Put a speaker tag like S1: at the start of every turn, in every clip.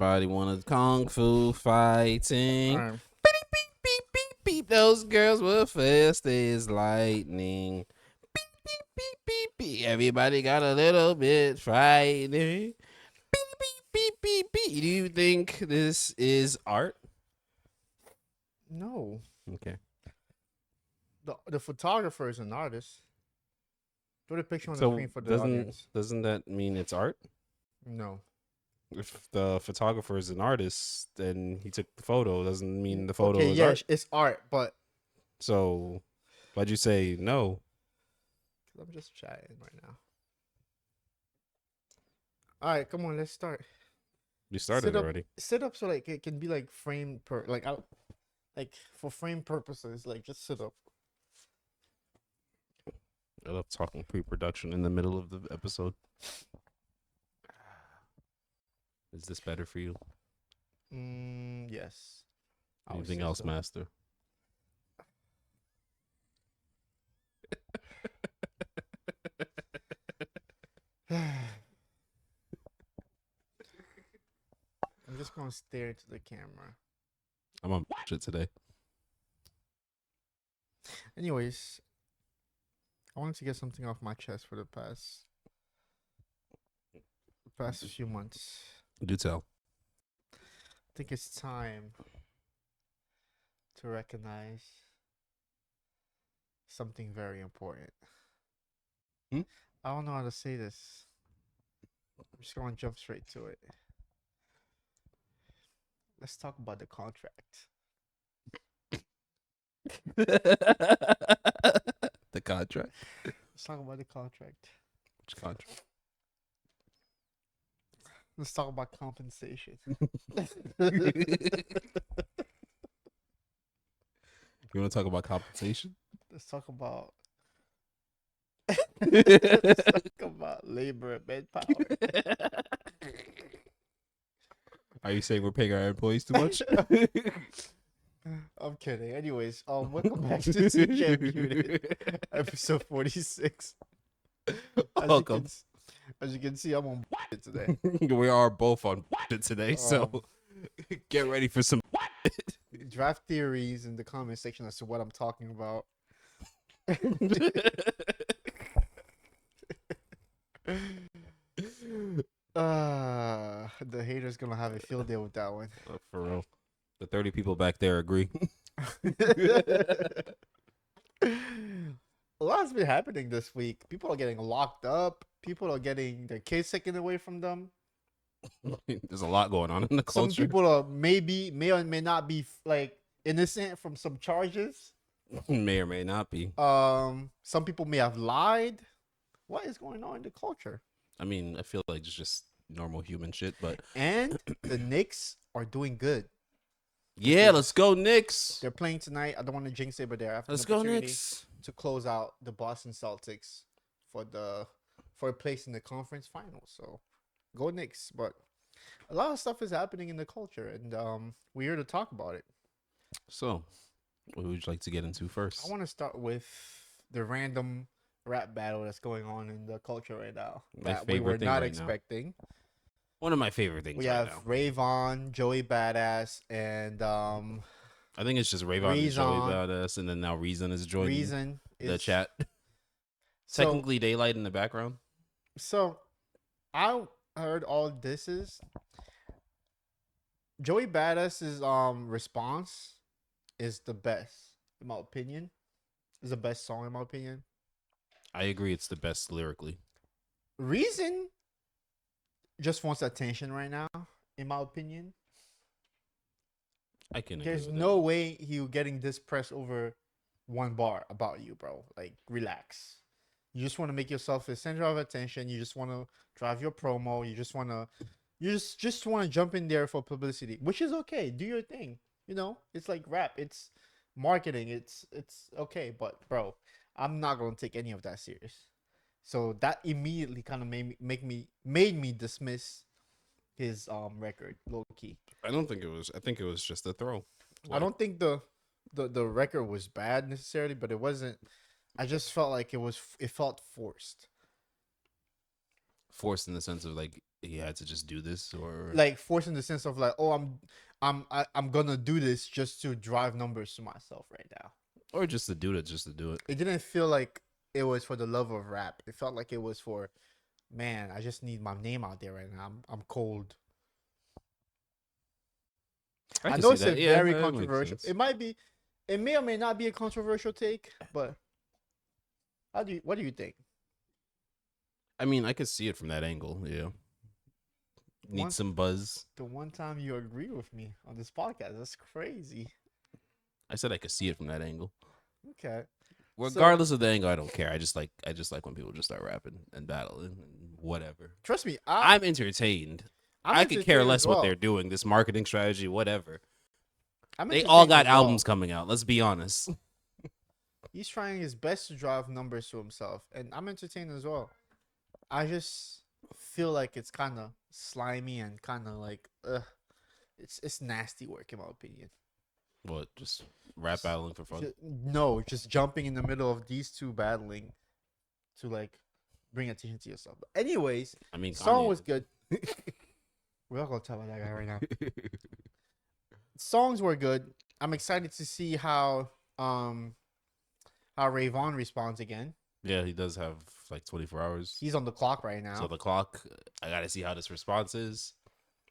S1: Everybody wanted kung fu fighting.
S2: Alright.
S1: Beep, beep, beep, beep, beep. Those girls were fast as lightning. Beep, beep, beep, beep, beep. Everybody got a little bit frightening. Beep, beep, beep, beep, beep. Do you think this is art?
S2: No.
S1: Okay.
S2: The photographer is an artist. Put a picture on the
S1: So
S2: screen for the audience.
S1: doesn't that mean it's art?
S2: No.
S1: If the photographer is an artist, then he took the photo. Doesn't mean the photo
S2: Okay,
S1: is
S2: yeah,
S1: art.
S2: it's art, but
S1: So why'd you say no?
S2: I'm just chatting right now. Alright, come on, let's start.
S1: You started
S2: Sit up,
S1: already.
S2: sit up so like it can be like framed per like for frame purposes. Like just sit up.
S1: I love talking pre-production in the middle of the episode. Is this better for you?
S2: Yes. I would
S1: Anything
S2: say
S1: else,
S2: so.
S1: Master?
S2: I'm just gonna stare into the camera.
S1: I'm on shit today.
S2: Anyways, I wanted to get something off my chest for the past few months.
S1: Do tell.
S2: I think it's time to recognize something very important.
S1: Hmm?
S2: I don't know how to say this. I'm just gonna jump straight to it. Let's talk about the contract.
S1: The contract.
S2: Let's talk about the contract.
S1: Which contract?
S2: Let's talk about compensation.
S1: You want to talk about compensation?
S2: Let's talk about let's talk about labor and manpower.
S1: Are you saying we're paying our employees too much?
S2: I'm kidding. Anyways, welcome back to Jam Unit, episode 46.
S1: Welcome.
S2: As you can see, I'm on today.
S1: We are both on today, so get ready for some.
S2: Draft theories in the comment section as to what I'm talking about. The haters gonna have a field day with that one.
S1: For real. The 30 people back there agree.
S2: A lot's been happening this week. People are getting locked up. People are getting their kids taken away from them.
S1: There's a lot going on in the culture.
S2: Some people are may or may not be like innocent from some charges.
S1: May or may not be.
S2: Some people may have lied. What is going on in the culture?
S1: I mean, I feel like it's just normal human shit, but
S2: And the Knicks are doing good.
S1: yeah, let's go Knicks.
S2: They're playing tonight. I don't want to jinx it, but they're after
S1: Let's go Knicks.
S2: to close out the Boston Celtics for a place in the conference finals. So go Knicks. But a lot of stuff is happening in the culture, and we're here to talk about it.
S1: So, what would you like to get into first?
S2: I want to start with the random rap battle that's going on in the culture right now that we were not expecting.
S1: One of my favorite things.
S2: We have Rayvon, Joey Badass, and
S1: I think it's just Rayvon and Joey Badass, and then now Reason is joining the chat.
S2: So,
S1: Technically, daylight in the background.
S2: So, I heard all this is Joey Badass's response is the best in my opinion. Is the best song in my opinion.
S1: I agree, it's the best lyrically.
S2: Reason just wants attention right now, in my opinion.
S1: I can.
S2: There's no way he getting this press over one bar about you, bro. Like, relax. You just want to make yourself the center of attention. You just want to drive your promo. You just want to jump in there for publicity, which is okay. Do your thing. You know, it's like rap. It's marketing. It's okay. But bro, I'm not gonna take any of that serious. So that immediately kind of made me dismiss his record low key.
S1: I don't think it was. I think it was just a throw.
S2: I don't think the record was bad necessarily, but it wasn't. I just felt like it felt forced.
S1: Forced in the sense of like he had to just do this, or
S2: Like forced in the sense of like, oh, I'm gonna do this just to drive numbers to myself right now.
S1: just to do it, just to do it.
S2: It didn't feel like it was for the love of rap. It felt like it was for, man, I just need my name out there right now. I'm cold. I
S1: can
S2: know
S1: see
S2: it's
S1: that.
S2: a
S1: Yeah,
S2: very
S1: that makes
S2: controversial.
S1: sense.
S2: It might be, it may or may not be a controversial take, but what do you think?
S1: I mean, I could see it from that angle. Yeah, need
S2: One,
S1: some buzz.
S2: the one time you agree with me on this podcast, that's crazy.
S1: I said I could see it from that angle.
S2: Okay.
S1: Regardless of the angle, I don't care. I just like when people just start rapping and battling and whatever.
S2: Trust me,
S1: I'm entertained. I could care less what they're doing. This marketing strategy, whatever. They all got albums coming out. Let's be honest.
S2: He's trying his best to drive numbers to himself, and I'm entertained as well. I just feel like it's kind of slimy and kind of like, it's nasty work in my opinion.
S1: What? Just rap battling for fun?
S2: No, just jumping in the middle of these two battling to like bring attention to yourself. But anyways,
S1: I mean,
S2: song was good. We're not gonna talk about that guy right now. Songs were good. I'm excited to see how Rayvon responds again.
S1: Yeah, he does have like 24 hours.
S2: He's on the clock right now.
S1: So the clock, I gotta see how this response is.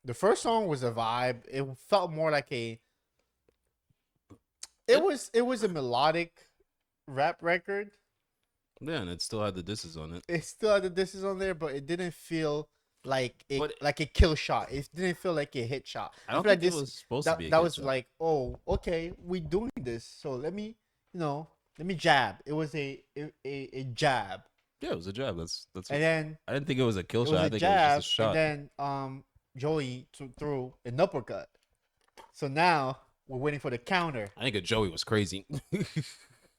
S2: The first song was a vibe. It felt more like a. It was a melodic rap record.
S1: Yeah, and it still had the disses on it.
S2: It still had the disses on there, but it didn't feel like
S1: But-
S2: like a kill shot. It didn't feel like a hit shot.
S1: I don't
S2: feel
S1: think it was supposed to be.
S2: That was like, oh, okay, we doing this. So let me jab. It was a jab.
S1: Yeah, it was a jab. That's.
S2: And then
S1: I didn't think it was a kill
S2: it
S1: shot. I
S2: was a
S1: think
S2: jab,
S1: it was just a shot.
S2: and then Joey threw an uppercut. So now we're waiting for the counter.
S1: I think Joey was crazy.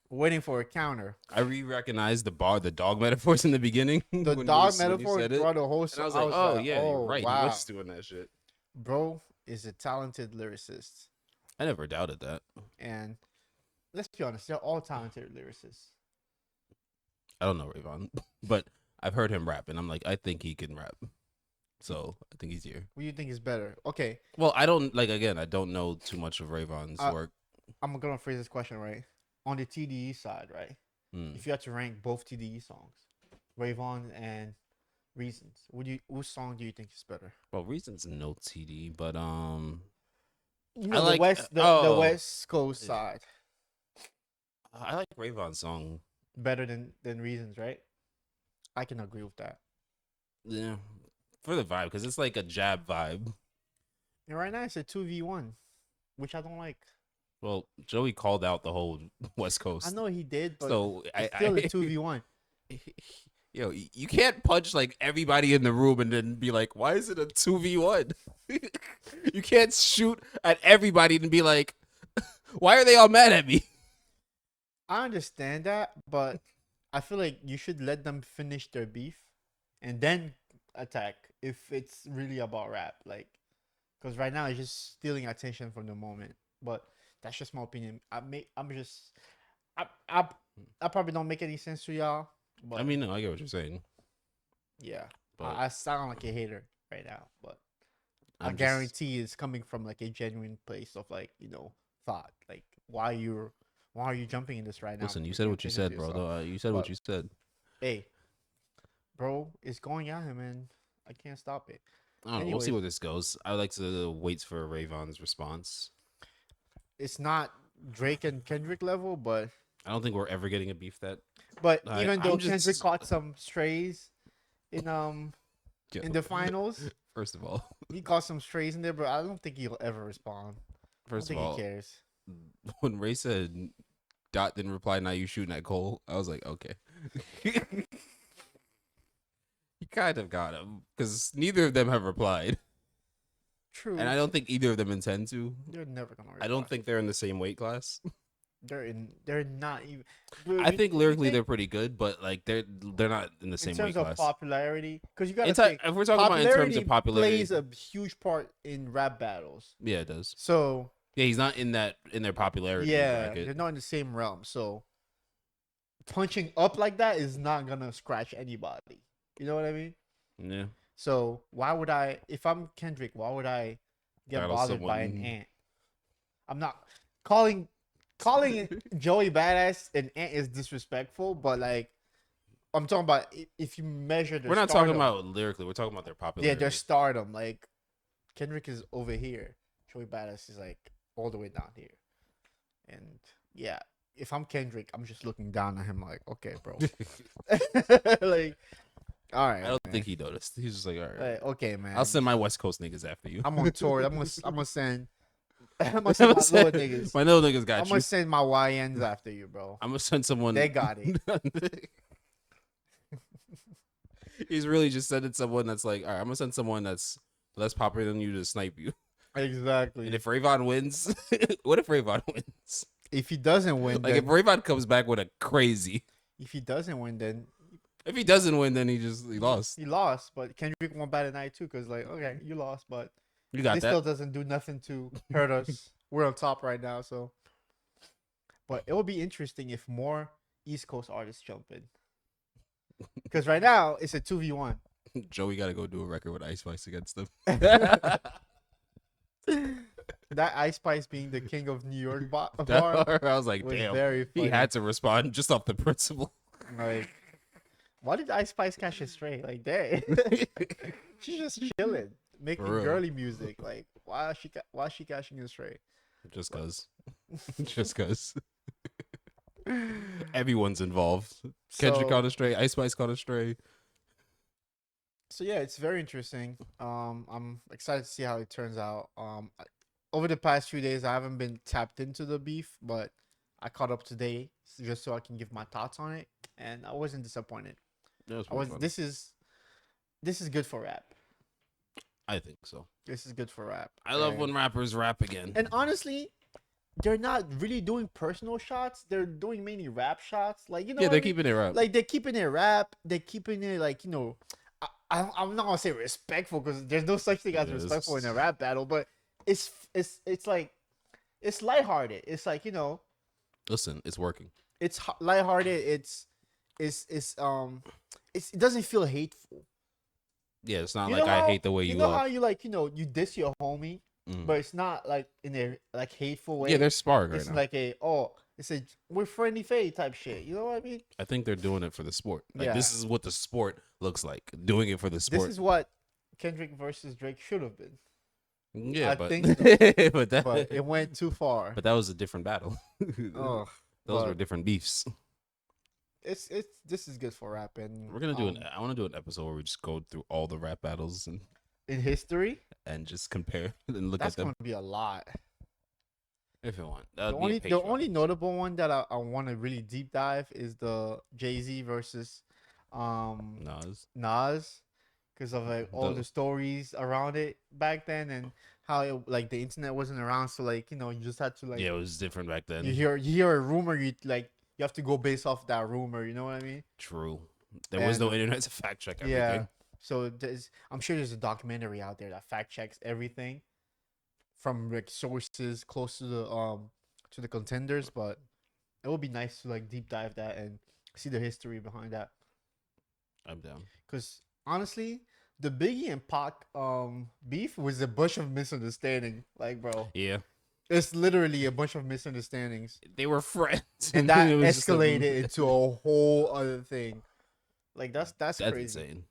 S2: We're waiting for a counter.
S1: I recognized the dog metaphors in the beginning.
S2: The
S1: when
S2: dog
S1: he
S2: metaphor
S1: said it.
S2: throughout the whole
S1: And
S2: song.
S1: I was like, oh yeah,
S2: oh,
S1: you're right.
S2: Wow.
S1: He was doing that shit.
S2: Bro is a talented lyricist.
S1: I never doubted that.
S2: And let's be honest, they're all talented lyricists.
S1: I don't know Rayvon, but I've heard him rap, and I'm like, I think he can rap. So I think he's here.
S2: What do you think is better? Okay,
S1: Well, I don't I don't know too much of Rayvon's work.
S2: I'm gonna phrase this question right. On the TDE side, right? If you had to rank both TDE songs, Rayvon and Reasons, which song do you think is better?
S1: Well, Reason's no TD, but
S2: You know,
S1: I like
S2: the West Coast side
S1: I like Rayvon's song.
S2: better than Reasons, right? I can agree with that.
S1: Yeah, for the vibe, because it's like a jab vibe.
S2: And right now it's a 2v1, which I don't like.
S1: Well, Joey called out the whole West Coast.
S2: I know he did, but
S1: So
S2: it's still a 2v1.
S1: Yo, you can't punch like everybody in the room and then be like, why is it a 2v1? You can't shoot at everybody and be like, why are they all mad at me?
S2: I understand that, but I feel like you should let them finish their beef and then attack if it's really about rap. Like, because right now it's just stealing attention from the moment. But that's just my opinion. I probably don't make any sense to y'all. But
S1: I mean, no, I get what you're saying.
S2: yeah,
S1: But
S2: I sound like a hater right now, but I
S1: I'm just-
S2: guarantee it's coming from like a genuine place of like, thought. Like, why are you jumping in this right now?
S1: Listen, you said what you said, bro. Though. You said what you said.
S2: Hey, bro, it's going at him, and I can't stop it.
S1: I don't know. We'll see
S2: Anyways.
S1: where this goes. I would like to wait for Rayvon's response.
S2: It's not Drake and Kendrick level, but
S1: I don't think we're ever getting a beef that.
S2: even though
S1: I'm just-
S2: Kendrick caught some strays in the finals,
S1: First of all,
S2: he caught some strays in there, but I don't think he'll ever respond.
S1: first
S2: I
S1: of
S2: don't
S1: all,
S2: think he cares.
S1: when Ray said Dot didn't reply, now you shooting at Cole, I was like, okay. You kind of got him because neither of them have replied,
S2: True,
S1: and I don't think either of them intend to.
S2: they're never gonna.
S1: I don't
S2: reply.
S1: think they're in the same weight class.
S2: they're not even.
S1: I think lyrically they're pretty good, but like they're not in the same
S2: in
S1: weight
S2: terms of
S1: class.
S2: popularity, because you gotta
S1: It's
S2: think
S1: if we're talking about in terms of popularity,
S2: plays a huge part in rap battles.
S1: yeah, it does.
S2: So
S1: Yeah, he's not in their popularity
S2: yeah,
S1: bracket.
S2: they're not in the same realm. So punching up like that is not gonna scratch anybody. You know what I mean?
S1: Yeah,
S2: So why would I, if I'm Kendrick, why would I get
S1: Battle
S2: bothered by an
S1: someone.
S2: ant? I'm not calling Joey Badass an ant is disrespectful, but like I'm talking about if you measure their
S1: We're not talking
S2: stardom,
S1: about lyrically. We're talking about their
S2: yeah,
S1: popularity.
S2: their stardom. Like Kendrick is over here, Joey Badass is like all the way down here, and yeah, if I'm Kendrick, I'm just looking down at him like, okay, bro, like, all right,
S1: I don't
S2: man.
S1: think he noticed. He's just like, all right.
S2: Like, okay, man.
S1: I'll send my West Coast niggas after you.
S2: I'm on tour. I'm gonna send. I'm gonna send my little niggas.
S1: My little niggas got
S2: I'm
S1: you.
S2: gonna send my YNs after you, bro.
S1: I'm gonna send someone.
S2: They got it.
S1: He's really just sending someone that's like, all right, I'm gonna send someone that's less popular than you to snipe you.
S2: Exactly.
S1: And if Rayvon wins, what if Rayvon wins?
S2: If he doesn't win,
S1: Like
S2: then,
S1: if Rayvon comes back with a crazy.
S2: if he doesn't win, then
S1: If he doesn't win, then he lost.
S2: he lost. But Kendrick won by the night too, cause like, okay, you lost, but
S1: You got
S2: this
S1: that.
S2: still doesn't do nothing to hurt us. We're on top right now, so. But it will be interesting if more East Coast artists jump in, cause right now it's a 2v1.
S1: Joey got to go do a record with Ice Spice against them.
S2: That Ice Spice being the king of New York bar
S1: I was like,
S2: was
S1: damn.
S2: very funny.
S1: He had to respond just off the principle.
S2: Like, why did Ice Spice catch a stray? Like, dang, she's just chilling, making
S1: For real.
S2: girly music. Like, why is she catching a stray?
S1: Just cause. Just cause. Everyone's involved. Kendrick
S2: So,
S1: caught a stray. Ice Spice caught a stray.
S2: so yeah, it's very interesting. I'm excited to see how it turns out. Over the past few days, I haven't been tapped into the beef, but I caught up today just so I can give my thoughts on it, and I wasn't disappointed.
S1: That was
S2: I was.
S1: fun.
S2: This is good for rap.
S1: I think so.
S2: This is good for rap.
S1: I love
S2: And-
S1: when rappers rap again.
S2: And honestly, they're not really doing personal shots. They're doing mainly rap shots. Like, you know,
S1: Yeah,
S2: what
S1: they're
S2: I mean?
S1: keeping it rap.
S2: Like, they're keeping it rap. They're keeping it like, you know, I'm not gonna say respectful because there's no such thing as
S1: Yeah,
S2: respectful in
S1: it's-
S2: a rap battle. But it's like it's lighthearted. It's like, you know,
S1: Listen, it's working.
S2: it's lighthearted. It doesn't feel hateful.
S1: Yeah, it's not
S2: You
S1: like
S2: know
S1: I
S2: how-
S1: hate the way you
S2: You know
S1: look.
S2: how you like, you know, you diss your homie,
S1: Mhm.
S2: but it's not like in a like hateful way.
S1: Yeah, there's spark right
S2: It's
S1: now.
S2: like it's a we're friendly fade type shit. You know what I mean?
S1: I think they're doing it for the sport. Like
S2: Yeah.
S1: this is what the sport looks like. Doing it for the sport.
S2: This is what Kendrick versus Drake should have been,
S1: yeah,
S2: I
S1: but
S2: think
S1: but that
S2: but it went too far.
S1: but that was a different battle.
S2: Oh,
S1: Those were
S2: but
S1: different beefs.
S2: it's this is good for rap, and
S1: We're gonna do I want to do an episode where we just go through all the rap battles
S2: in history.
S1: and just compare and look
S2: That's
S1: at them
S2: going to be a lot.
S1: if you want.
S2: The
S1: That would
S2: only
S1: be
S2: the
S1: a Patreon.
S2: only notable one that I want to really deep dive is the Jay-Z versus Nas, because of like all
S1: The-
S2: the stories around it back then, and how it, like the internet wasn't around, so like, you know, you just had to like
S1: Yeah, it was different back then.
S2: you hear a rumor, you have to go based off that rumor. You know what I mean?
S1: True. There was no
S2: And-
S1: internet to fact check everything.
S2: Yeah. So I'm sure there's a documentary out there that fact checks everything from like sources close to the contenders, but it would be nice to like deep dive that and see the history behind that.
S1: I'm down.
S2: Because honestly, the Biggie and Pac beef was a bunch of misunderstanding. Like, bro,
S1: Yeah,
S2: it's literally a bunch of misunderstandings,
S1: they were friends,
S2: and that
S1: it was just like,
S2: escalated into a whole other thing. Like that's
S1: That's
S2: crazy.
S1: insane.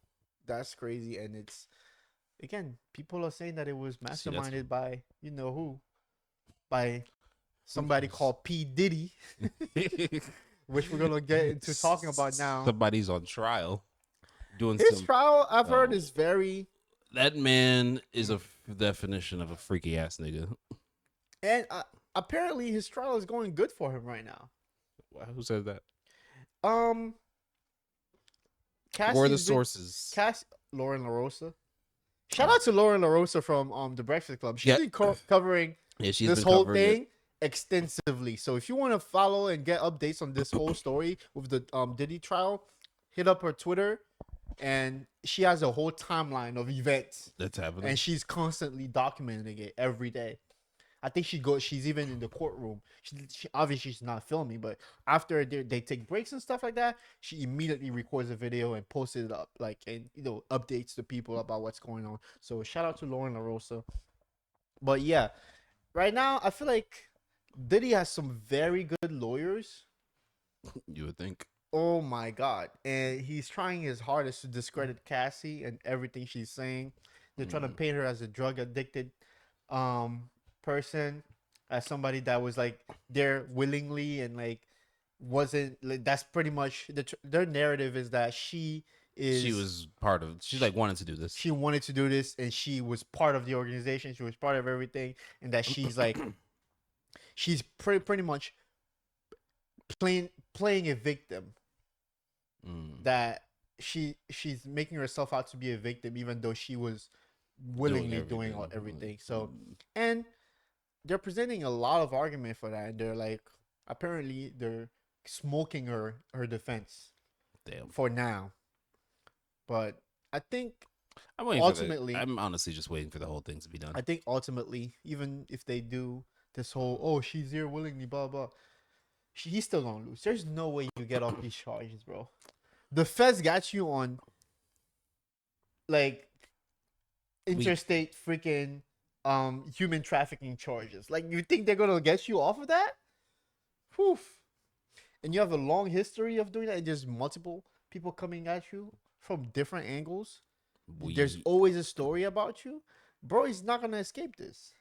S2: That's crazy, and it's again, people are saying that it was
S1: that's-
S2: masterminded by you know who, by somebody called P Diddy, which we're gonna get into talking about now.
S1: Somebody's on trial, doing
S2: His
S1: some.
S2: trial, I've heard,
S1: Oh.
S2: is very,
S1: That man is a definition of a freaky ass nigga.
S2: and apparently his trial is going good for him right now.
S1: Who said that?
S2: Cassie's
S1: Who are the
S2: been-
S1: sources?
S2: Lauren LaRosa. Shout out to Lauren LaRosa from The Breakfast Club. She's
S1: Yeah.
S2: been covering
S1: Yeah, she's
S2: this
S1: been
S2: whole
S1: covering it.
S2: thing extensively. So if you want to follow and get updates on this whole story with the Diddy trial, hit up her Twitter, and she has a whole timeline of events,
S1: That's happening.
S2: and she's constantly documenting it every day. I think she's even in the courtroom. She obviously she's not filming, but after they take breaks and stuff like that, she immediately records a video and posts it up, like, and updates the people about what's going on. So shout out to Lauren LaRosa. But yeah, right now I feel like Diddy has some very good lawyers.
S1: You would think.
S2: Oh my god. And he's trying his hardest to discredit Cassie and everything she's saying. They're trying to paint her as a drug addicted person, as somebody that was like there willingly and like wasn't like, that's pretty much their narrative is that she
S1: was part of. She's like wanted to do this.
S2: she wanted to do this and she was part of the organization, she was part of everything, and that she's like she's pretty much playing a victim. That she's making herself out to be a victim even though she was willingly doing everything. So, and they're presenting a lot of argument for that, and they're like apparently they're smoking her defense.
S1: Damn.
S2: For now. But I think
S1: I'm waiting
S2: ultimately
S1: I'm honestly just waiting for the whole thing to be done.
S2: I think ultimately, even if they do this whole she's here willingly blah blah, he's still gonna lose. There's no way you get off these charges, bro. The feds got you on like interstate freaking human trafficking charges. Like, you think they're gonna get you off of that? Whew. And you have a long history of doing that, and there's multiple people coming at you from different angles. There's always a story about you. Bro, he's not gonna escape this.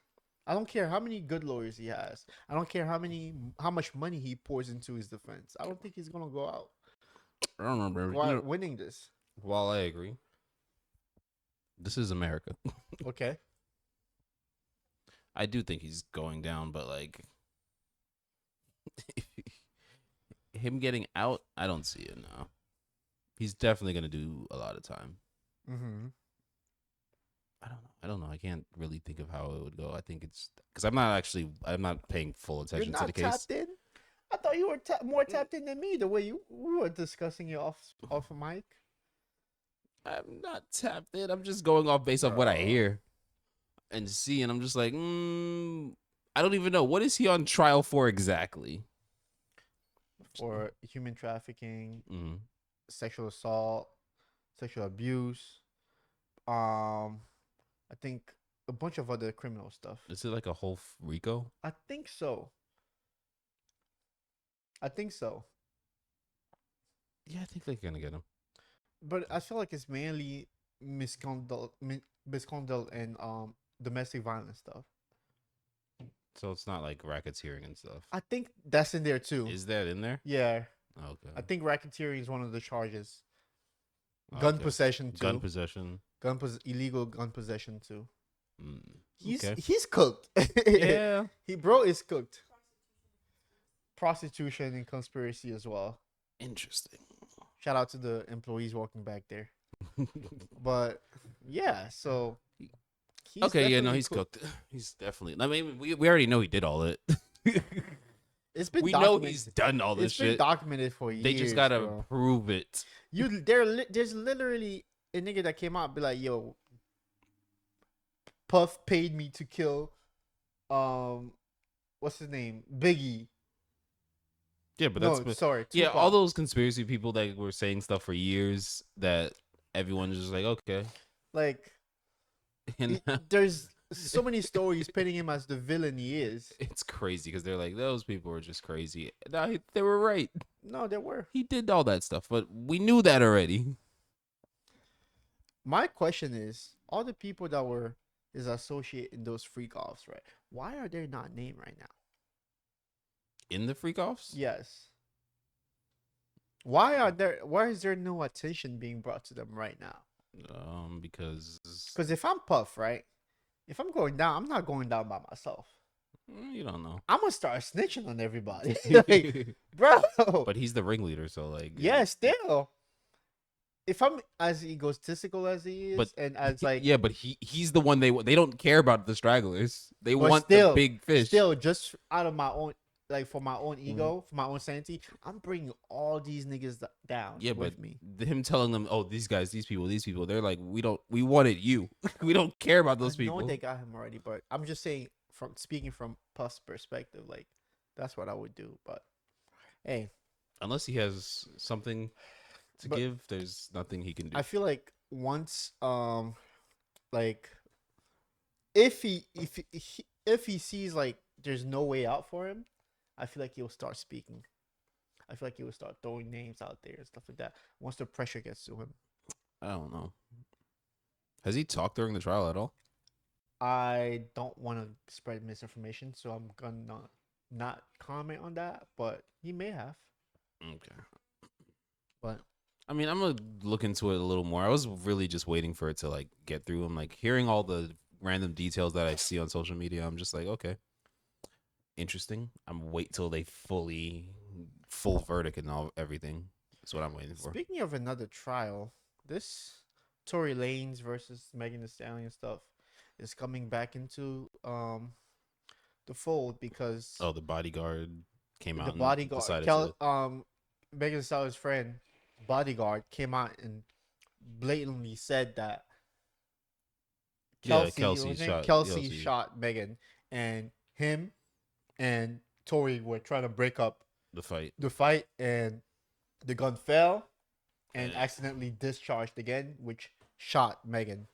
S2: I don't care how many good lawyers he has. I don't care how much money he pours into his defense. I don't think he's gonna go out.
S1: I don't remember
S2: while winning this.
S1: While I agree, this is America.
S2: Okay.
S1: I do think he's going down, but like him getting out, I don't see it now. He's definitely gonna do a lot of time.
S2: Mm-hmm.
S1: I don't know. I can't really think of how it would go. I think it's because I'm not paying full attention to the case.
S2: Tapped in? I thought you were more tapped in than me. The way we were discussing it off mic.
S1: I'm not tapped in. I'm just going off based off what I hear and see, and I'm just like, I don't even know, what is he on trial for exactly?
S2: For human trafficking, sexual assault, sexual abuse. I think a bunch of other criminal stuff.
S1: Is it like a whole RICO?
S2: I think so.
S1: Yeah, I think they're gonna get him.
S2: But I feel like it's mainly misconduct and domestic violence stuff.
S1: So it's not like racketeering and stuff.
S2: I think that's in there too.
S1: Is that in there?
S2: Yeah.
S1: Okay.
S2: I think racketeering is one of the charges. Gun possession too. Illegal gun possession too. He's cooked.
S1: Yeah.
S2: Bro is cooked. Prostitution and conspiracy as well.
S1: Interesting.
S2: Shout out to the employees walking back there. But yeah, so
S1: he's cooked. He's definitely. I mean, we already know he did all it.
S2: It's been
S1: we know he's done all this shit.
S2: It's been documented for years.
S1: They just gotta prove it.
S2: There's literally a nigga that came out and be like, yo, Puff paid me to kill what's his name? Biggie.
S1: Yeah, but that's
S2: sorry.
S1: Yeah, all those conspiracy people that were saying stuff for years that everyone's just like, okay.
S2: Like, there's so many stories painting him as the villain he is.
S1: It's crazy because they're like, those people are just crazy. No, they were right.
S2: No, they were.
S1: He did all that stuff, but we knew that already.
S2: My question is, all the people that is associated in those freak offs, right? Why are they not named right now?
S1: In the freak offs?
S2: Yes. Why is there no attention being brought to them right now?
S1: Because
S2: if I'm Puff, right? If I'm going down, I'm not going down by myself.
S1: You don't know.
S2: I'm gonna start snitching on everybody. Like, bro.
S1: But he's the ringleader, so like.
S2: Yeah, still. If I'm as egotistical as he is, and as like.
S1: Yeah, but he's the one they don't care about the stragglers. They want the big fish.
S2: Still, just out of my own. Like, for my own ego, for my own sanity, I'm bringing all these niggas down.
S1: Yeah,
S2: with
S1: but
S2: me.
S1: Him telling them, "Oh, these guys, these people," they're like, "We wanted you. We don't care about those people."
S2: I know they got him already, but I'm just saying, from speaking from Puff's perspective, like that's what I would do. But hey,
S1: Unless he has something to
S2: but
S1: give, there's nothing he can do.
S2: I feel like once like if he sees like there's no way out for him, I feel like he'll start speaking. I feel like he will start throwing names out there and stuff like that once the pressure gets to him.
S1: I don't know. Has he talked during the trial at all?
S2: I don't want to spread misinformation, so I'm gonna not comment on that, but he may have.
S1: Okay.
S2: But
S1: I mean, I'm gonna look into it a little more. I was really just waiting for it to like get through. I'm like hearing all the random details that I see on social media. I'm just like, okay, interesting. I'm wait till they full verdict and all everything. That's what I'm waiting for.
S2: speaking of another trial, this Tory Lanez versus Megan Thee Stallion stuff is coming back into the fold because
S1: Oh, the bodyguard came out
S2: the
S1: and
S2: bodyguard
S1: decided to.
S2: Megan Thee Stallion's friend bodyguard came out and blatantly said that Kelsey, Kelsey shot Megan, and him and Tory were trying to break up
S1: the fight.
S2: and the gun fell and
S1: Yeah.
S2: accidentally discharged again, which shot Megan.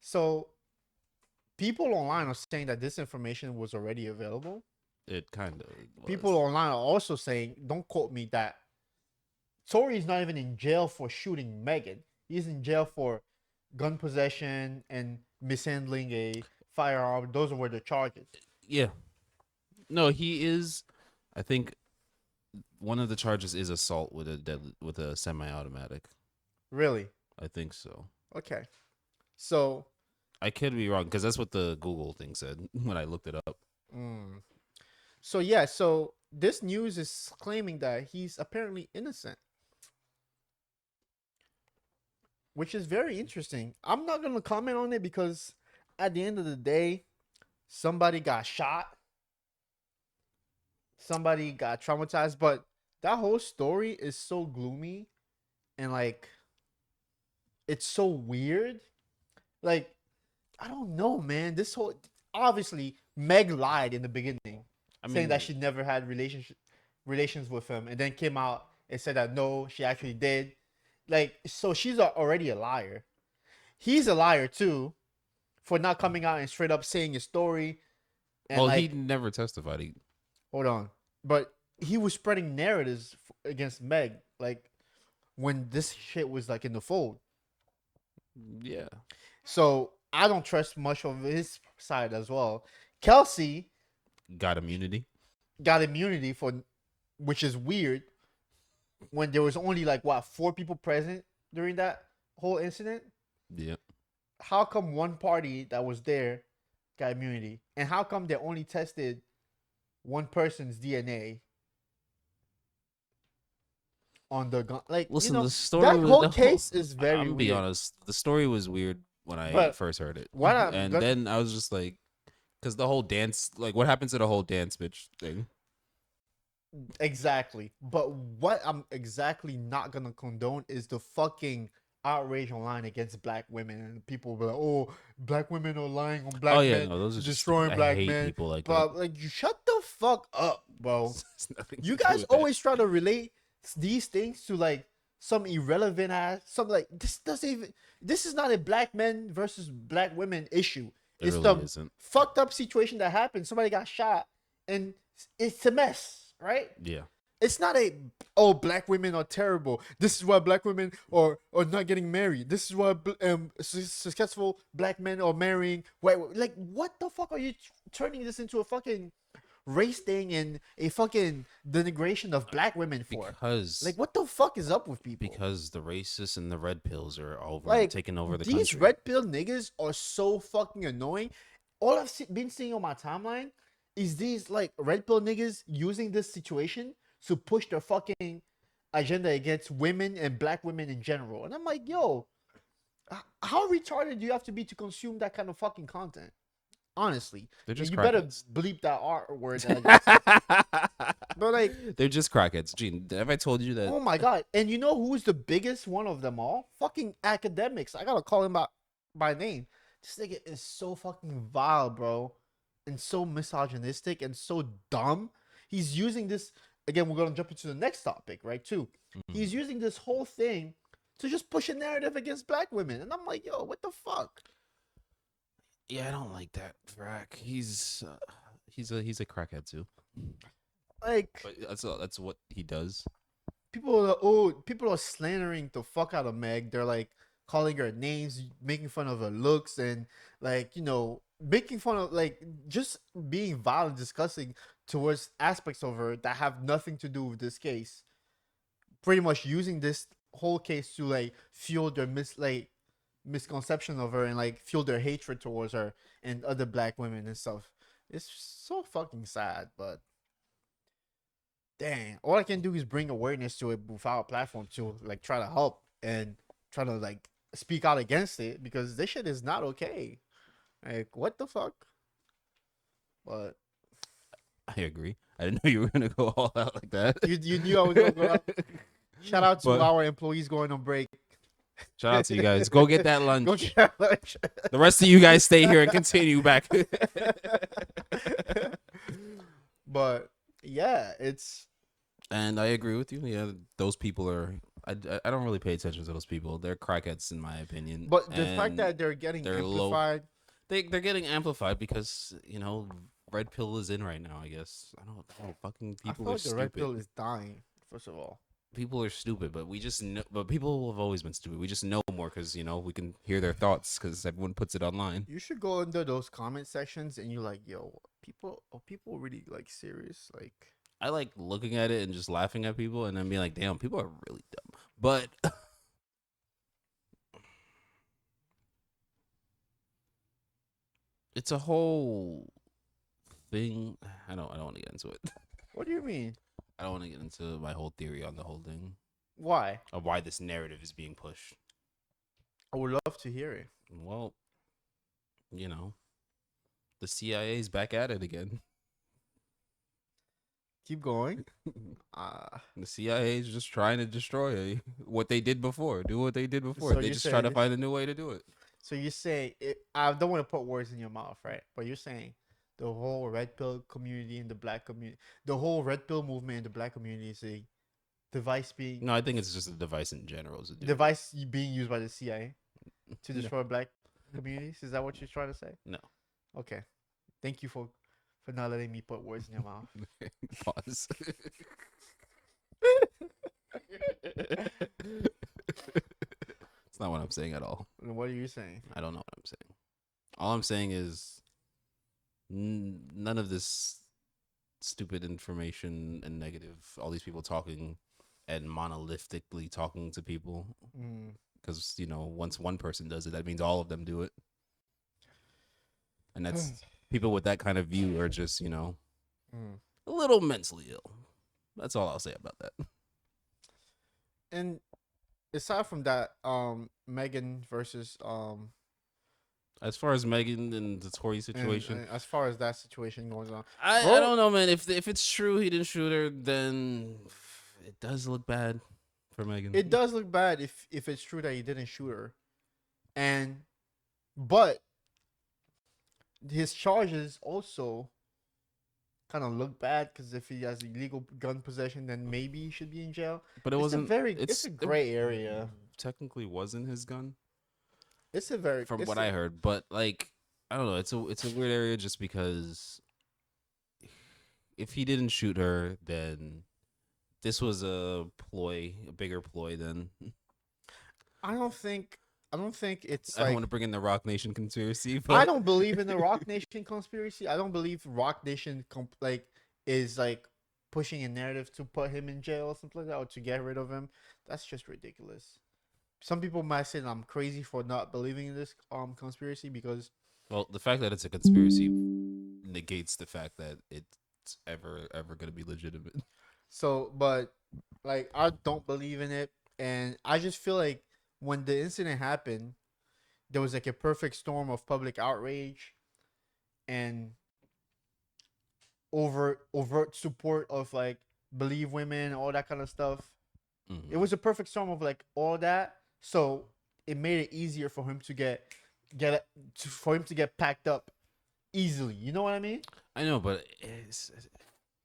S2: So people online are saying that this information was already available.
S1: It kind of.
S2: People online are also saying, don't quote me, that Tory is not even in jail for shooting Megan. He's in jail for gun possession and mishandling a firearm. Those were the charges.
S1: Yeah. No, he is. I think one of the charges is assault with a semi-automatic.
S2: Really?
S1: I think so.
S2: Okay. So
S1: I could be wrong because that's what the Google thing said when I looked it up.
S2: So yeah, so this news is claiming that he's apparently innocent, which is very interesting. I'm not gonna comment on it because at the end of the day, somebody got shot, somebody got traumatized, but that whole story is so gloomy and like it's so weird. Like, I don't know, man. This whole obviously Meg lied in the beginning, saying that she never had relations with him, and then came out and said that no, she actually did. Like, so she's already a liar. He's a liar too, for not coming out and straight up saying his story. And
S1: well,
S2: like,
S1: he never testified.
S2: Hold on, but he was spreading narratives against Meg, like when this shit was like in the fold.
S1: Yeah.
S2: So I don't trust much of his side as well. Kelsey
S1: got immunity
S2: for, which is weird, when there was only like 4 people present during that whole incident.
S1: Yeah.
S2: How come one party that was there got immunity, and how come they only tested one person's DNA on the gun? Like,
S1: listen,
S2: you know,
S1: the story.
S2: That whole case is very.
S1: I'm
S2: weird.
S1: be honest. The story was weird when I first heard it, then I was just like, because the whole dance, like, what happens to the whole dance bitch thing?
S2: Exactly. But what I'm exactly not gonna condone is the fucking outrage online against black women, and people be like, "Oh, black women are lying on black men,
S1: those are
S2: destroying black men."
S1: People like
S2: but
S1: that.
S2: like, you shut the fuck up, bro. You
S1: to
S2: guys always try to relate these things to like some irrelevant ass, something like this doesn't even. This is not a black men versus black women issue. It's
S1: really
S2: the
S1: isn't.
S2: fucked up situation that happened. Somebody got shot, and it's a mess, right?
S1: Yeah.
S2: It's not black women are terrible. This is why black women are not getting married. This is why successful black men are marrying white. Like, what the fuck are you turning this into a fucking race thing and a fucking denigration of black women for?
S1: Because
S2: like, what the fuck is up with people?
S1: Because the racists and the red pills are taking over the
S2: these
S1: country.
S2: red pill niggas are so fucking annoying. All I've been seeing on my timeline is these like red pill niggas using this situation to push their fucking agenda against women and black women in general. And I'm like, yo, how retarded do you have to be to consume that kind of fucking content? Honestly,
S1: they're just
S2: you
S1: crackheads.
S2: better bleep that R word. That I just said. But like,
S1: they're just crackheads. Gene, have I told you that?
S2: Oh my god! And you know who's the biggest one of them all? Fucking academics. I gotta call him by name. This nigga is so fucking vile, bro, and so misogynistic and so dumb. He's using this again. We're gonna jump into the next topic, right? Too. He's using this whole thing to just push a narrative against black women, and I'm like, yo, what the fuck?
S1: Yeah, I don't like that. Frack. He's a crackhead too.
S2: Like,
S1: But that's what he does.
S2: people are slandering the fuck out of Meg. They're like calling her names, making fun of her looks, and like making fun of like just being violent, disgusting towards aspects of her that have nothing to do with this case. Pretty much using this whole case to like fuel their misconception of her and like fuel their hatred towards her and other black women and stuff. It's so fucking sad, but dang, all I can do is bring awareness to it without a platform to like try to help and try to like speak out against it because this shit is not okay. Like, what the fuck? But
S1: I agree. I didn't know you were gonna go all out like that.
S2: you knew I was gonna go out. Shout out to
S1: But-
S2: our employees going on break.
S1: Shout out to you guys. Go get that lunch.
S2: Go get lunch.
S1: The rest of you guys stay here and continue back.
S2: But yeah, it's
S1: And I agree with you. Yeah, those people are. I don't really pay attention to those people. They're crackheads in my opinion.
S2: but the fact
S1: And
S2: that they're getting
S1: they're low-
S2: amplified.
S1: they're getting amplified because red pill is in right now. I guess I don't know. Fucking
S2: I
S1: people
S2: feel
S1: are
S2: like the red pill
S1: stupid.
S2: is dying. First of all,
S1: People are stupid, but we just know. But people have always been stupid. We just know more because we can hear their thoughts because everyone puts it online.
S2: you should go under those comment sections and you're like, yo, people really like serious? Like,
S1: I like looking at it and just laughing at people and then being like, damn, people are really dumb. But it's a whole thing. I don't want to get into it.
S2: what do you mean?
S1: I don't want to get into my whole theory on the whole thing
S2: Why?
S1: of why this narrative is being pushed.
S2: I would love to hear it.
S1: Well, the CIA's back at it again.
S2: Keep going.
S1: The CIA is just trying to destroy what they did before. Do what they did before.
S2: So
S1: They
S2: you're
S1: just try to
S2: saying-
S1: find a new way to do it.
S2: So you say I don't want to put words in your mouth, right? But you're saying the whole red pill community and the black community, the whole red pill movement in the black community is a device being
S1: No, I think it's just a device in general. Is a
S2: device being used by the CIA to
S1: No.
S2: destroy black communities. Is that what you're trying to say?
S1: No.
S2: Okay. Thank you for not letting me put words in your mouth.
S1: Pause. It's not what I'm saying at all.
S2: What are you saying?
S1: I don't know what I'm saying. All I'm saying is none of this stupid information and negative. All these people talking and monolithically talking to people
S2: Mm.
S1: because once one person does it, that means all of them do it. And that's people with that kind of view are just
S2: Mm.
S1: a little mentally ill. That's all I'll say about that.
S2: And aside from that, Megan versus
S1: As far as Megan and the Tory situation,
S2: and as far as that situation goes on,
S1: I
S2: Bro-
S1: don't know, man. If it's true he didn't shoot her, then it does look bad for Megan.
S2: it does look bad if it's true that he didn't shoot her, but his charges also kind of look bad because if he has illegal gun possession, then maybe he should be in jail.
S1: but it
S2: It's
S1: wasn't.
S2: it's a gray area.
S1: Technically, wasn't his gun
S2: It's a very
S1: from
S2: it's
S1: what
S2: a-
S1: I heard, but like I don't know. It's a weird area just because if he didn't shoot her, then this was a bigger ploy than.
S2: I don't think it's
S1: I don't
S2: like
S1: want to bring in the Rock Nation conspiracy, but
S2: I don't believe in the Rock Nation conspiracy. I don't believe Rock Nation is like pushing a narrative to put him in jail or something like that or to get rid of him. That's just ridiculous. Some people might say that I'm crazy for not believing in this conspiracy because
S1: Well, the fact that it's a conspiracy negates the fact that it's ever going to be legitimate.
S2: but like I don't believe in it, and I just feel like when the incident happened, there was like a perfect storm of public outrage and overt support of like believe women, all that kind of stuff.
S1: Mhm.
S2: It was a perfect storm of like all that, so it made it easier for him to get for him to get packed up easily. You know what I mean?
S1: I know, but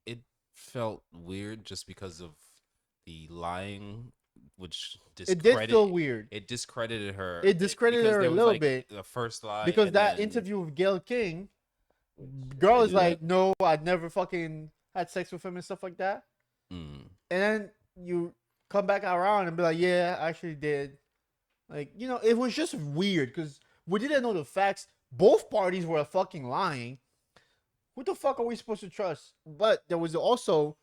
S1: it felt weird just because of the lying, which
S2: It did feel weird.
S1: discredited her.
S2: It discredited
S1: because
S2: her a
S1: there was,
S2: little
S1: like,
S2: bit
S1: the first lie,
S2: because
S1: and
S2: that
S1: then
S2: interview with Gail King, girl
S1: they
S2: is
S1: do that.
S2: like, no, I'd never fucking had sex with him and stuff like that.
S1: Mm.
S2: And then you come back around and be like, yeah, I actually did. Like, you know, it was just weird because we didn't know the facts. Both parties were fucking lying. Who the fuck are we supposed to trust? But there was also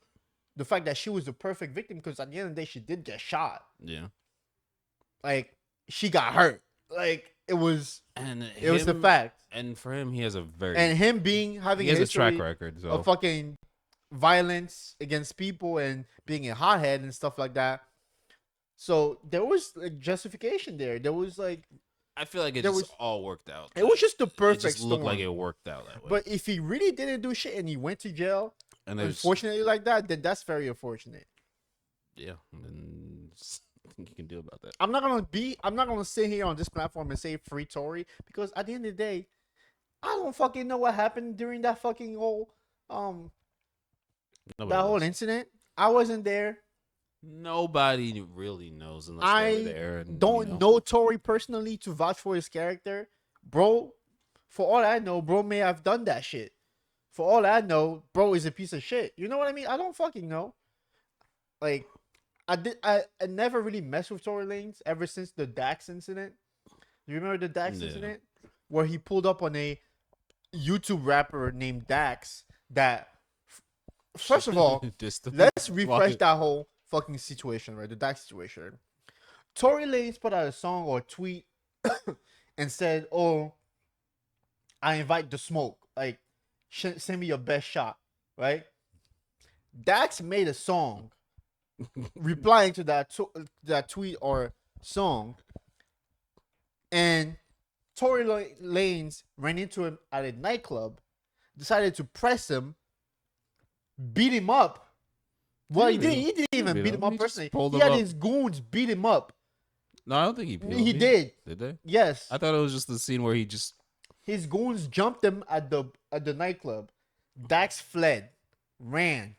S2: the fact that she was the perfect victim because at the end of the day, she did get shot.
S1: Yeah,
S2: Like, she got hurt. Like, it was
S1: and
S2: the fact.
S1: And for him, he has a very
S2: And him having
S1: he has a track
S2: history
S1: record. So
S2: of fucking violence against people and being a hothead and stuff like that. So there was like justification there. There was like
S1: I feel like it
S2: there
S1: just
S2: was-
S1: all worked out.
S2: it was just the
S1: It
S2: perfect
S1: just looked like
S2: storm.
S1: it worked out that way.
S2: But if he really didn't do shit and he went to jail,
S1: and there's
S2: unfortunately like that, then that's very unfortunate.
S1: yeah, and there's nothing you can do about that.
S2: I'm not gonna sit here on this platform and say free Tory because at the end of the day, I don't fucking know what happened during that fucking whole
S1: Nobody
S2: that whole
S1: knows.
S2: incident. I wasn't there.
S1: Nobody really knows unless they
S2: I
S1: were there. And,
S2: don't know Tory personally to vouch for his character, bro. For all I know, bro may have done that shit. For all I know, bro is a piece of shit. You know what I mean? I don't fucking know. Like, I never really messed with Tory Lanez ever since the Dax incident. You remember the Dax
S1: Yeah.
S2: incident where he pulled up on a YouTube rapper named Dax? That first of all, let's refresh that whole fucking situation, right? The Dax situation. Tory Lanez put out a song or a tweet and said, "Oh, I invite the smoke. Like, send me your best shot." Right? Dax made a song replying to that tweet or song, and Tory Lanez ran into him at a nightclub, decided to press him, beat him up. Well, he didn't even beat him up
S1: He just
S2: personally.
S1: pulled
S2: He
S1: him
S2: had
S1: up.
S2: his goons beat him up.
S1: No, I don't think he peeled
S2: He
S1: me.
S2: did.
S1: Did they?
S2: Yes.
S1: I thought it was just the scene where he just
S2: His goons jumped him at the nightclub. Dax fled, ran.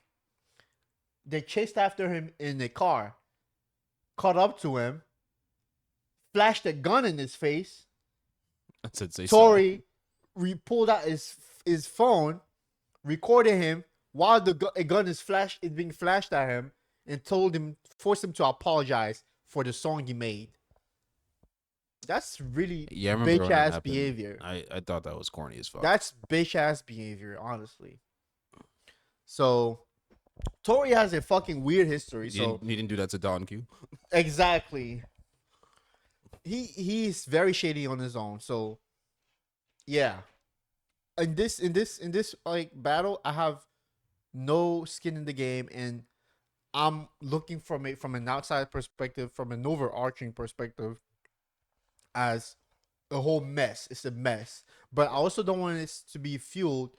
S2: They chased after him in a car, caught up to him, flashed a gun in his face.
S1: said say
S2: Tory pulled out his phone, recorded him while a gun is being flashed at him, and forced him to apologize for the song he made. That's really
S1: Yeah, I remember when that
S2: bitch ass
S1: happened.
S2: behavior.
S1: I thought that was corny as fuck.
S2: That's bitch ass behavior, honestly. So, Tory has a fucking weird history. So
S1: he didn't do that to Don Q.
S2: exactly, he's very shady on his own. So, yeah, in this like battle, I have no skin in the game, and I'm looking from an outside perspective, from an overarching perspective, as a whole mess. It's a mess, but I also don't want this to be fueled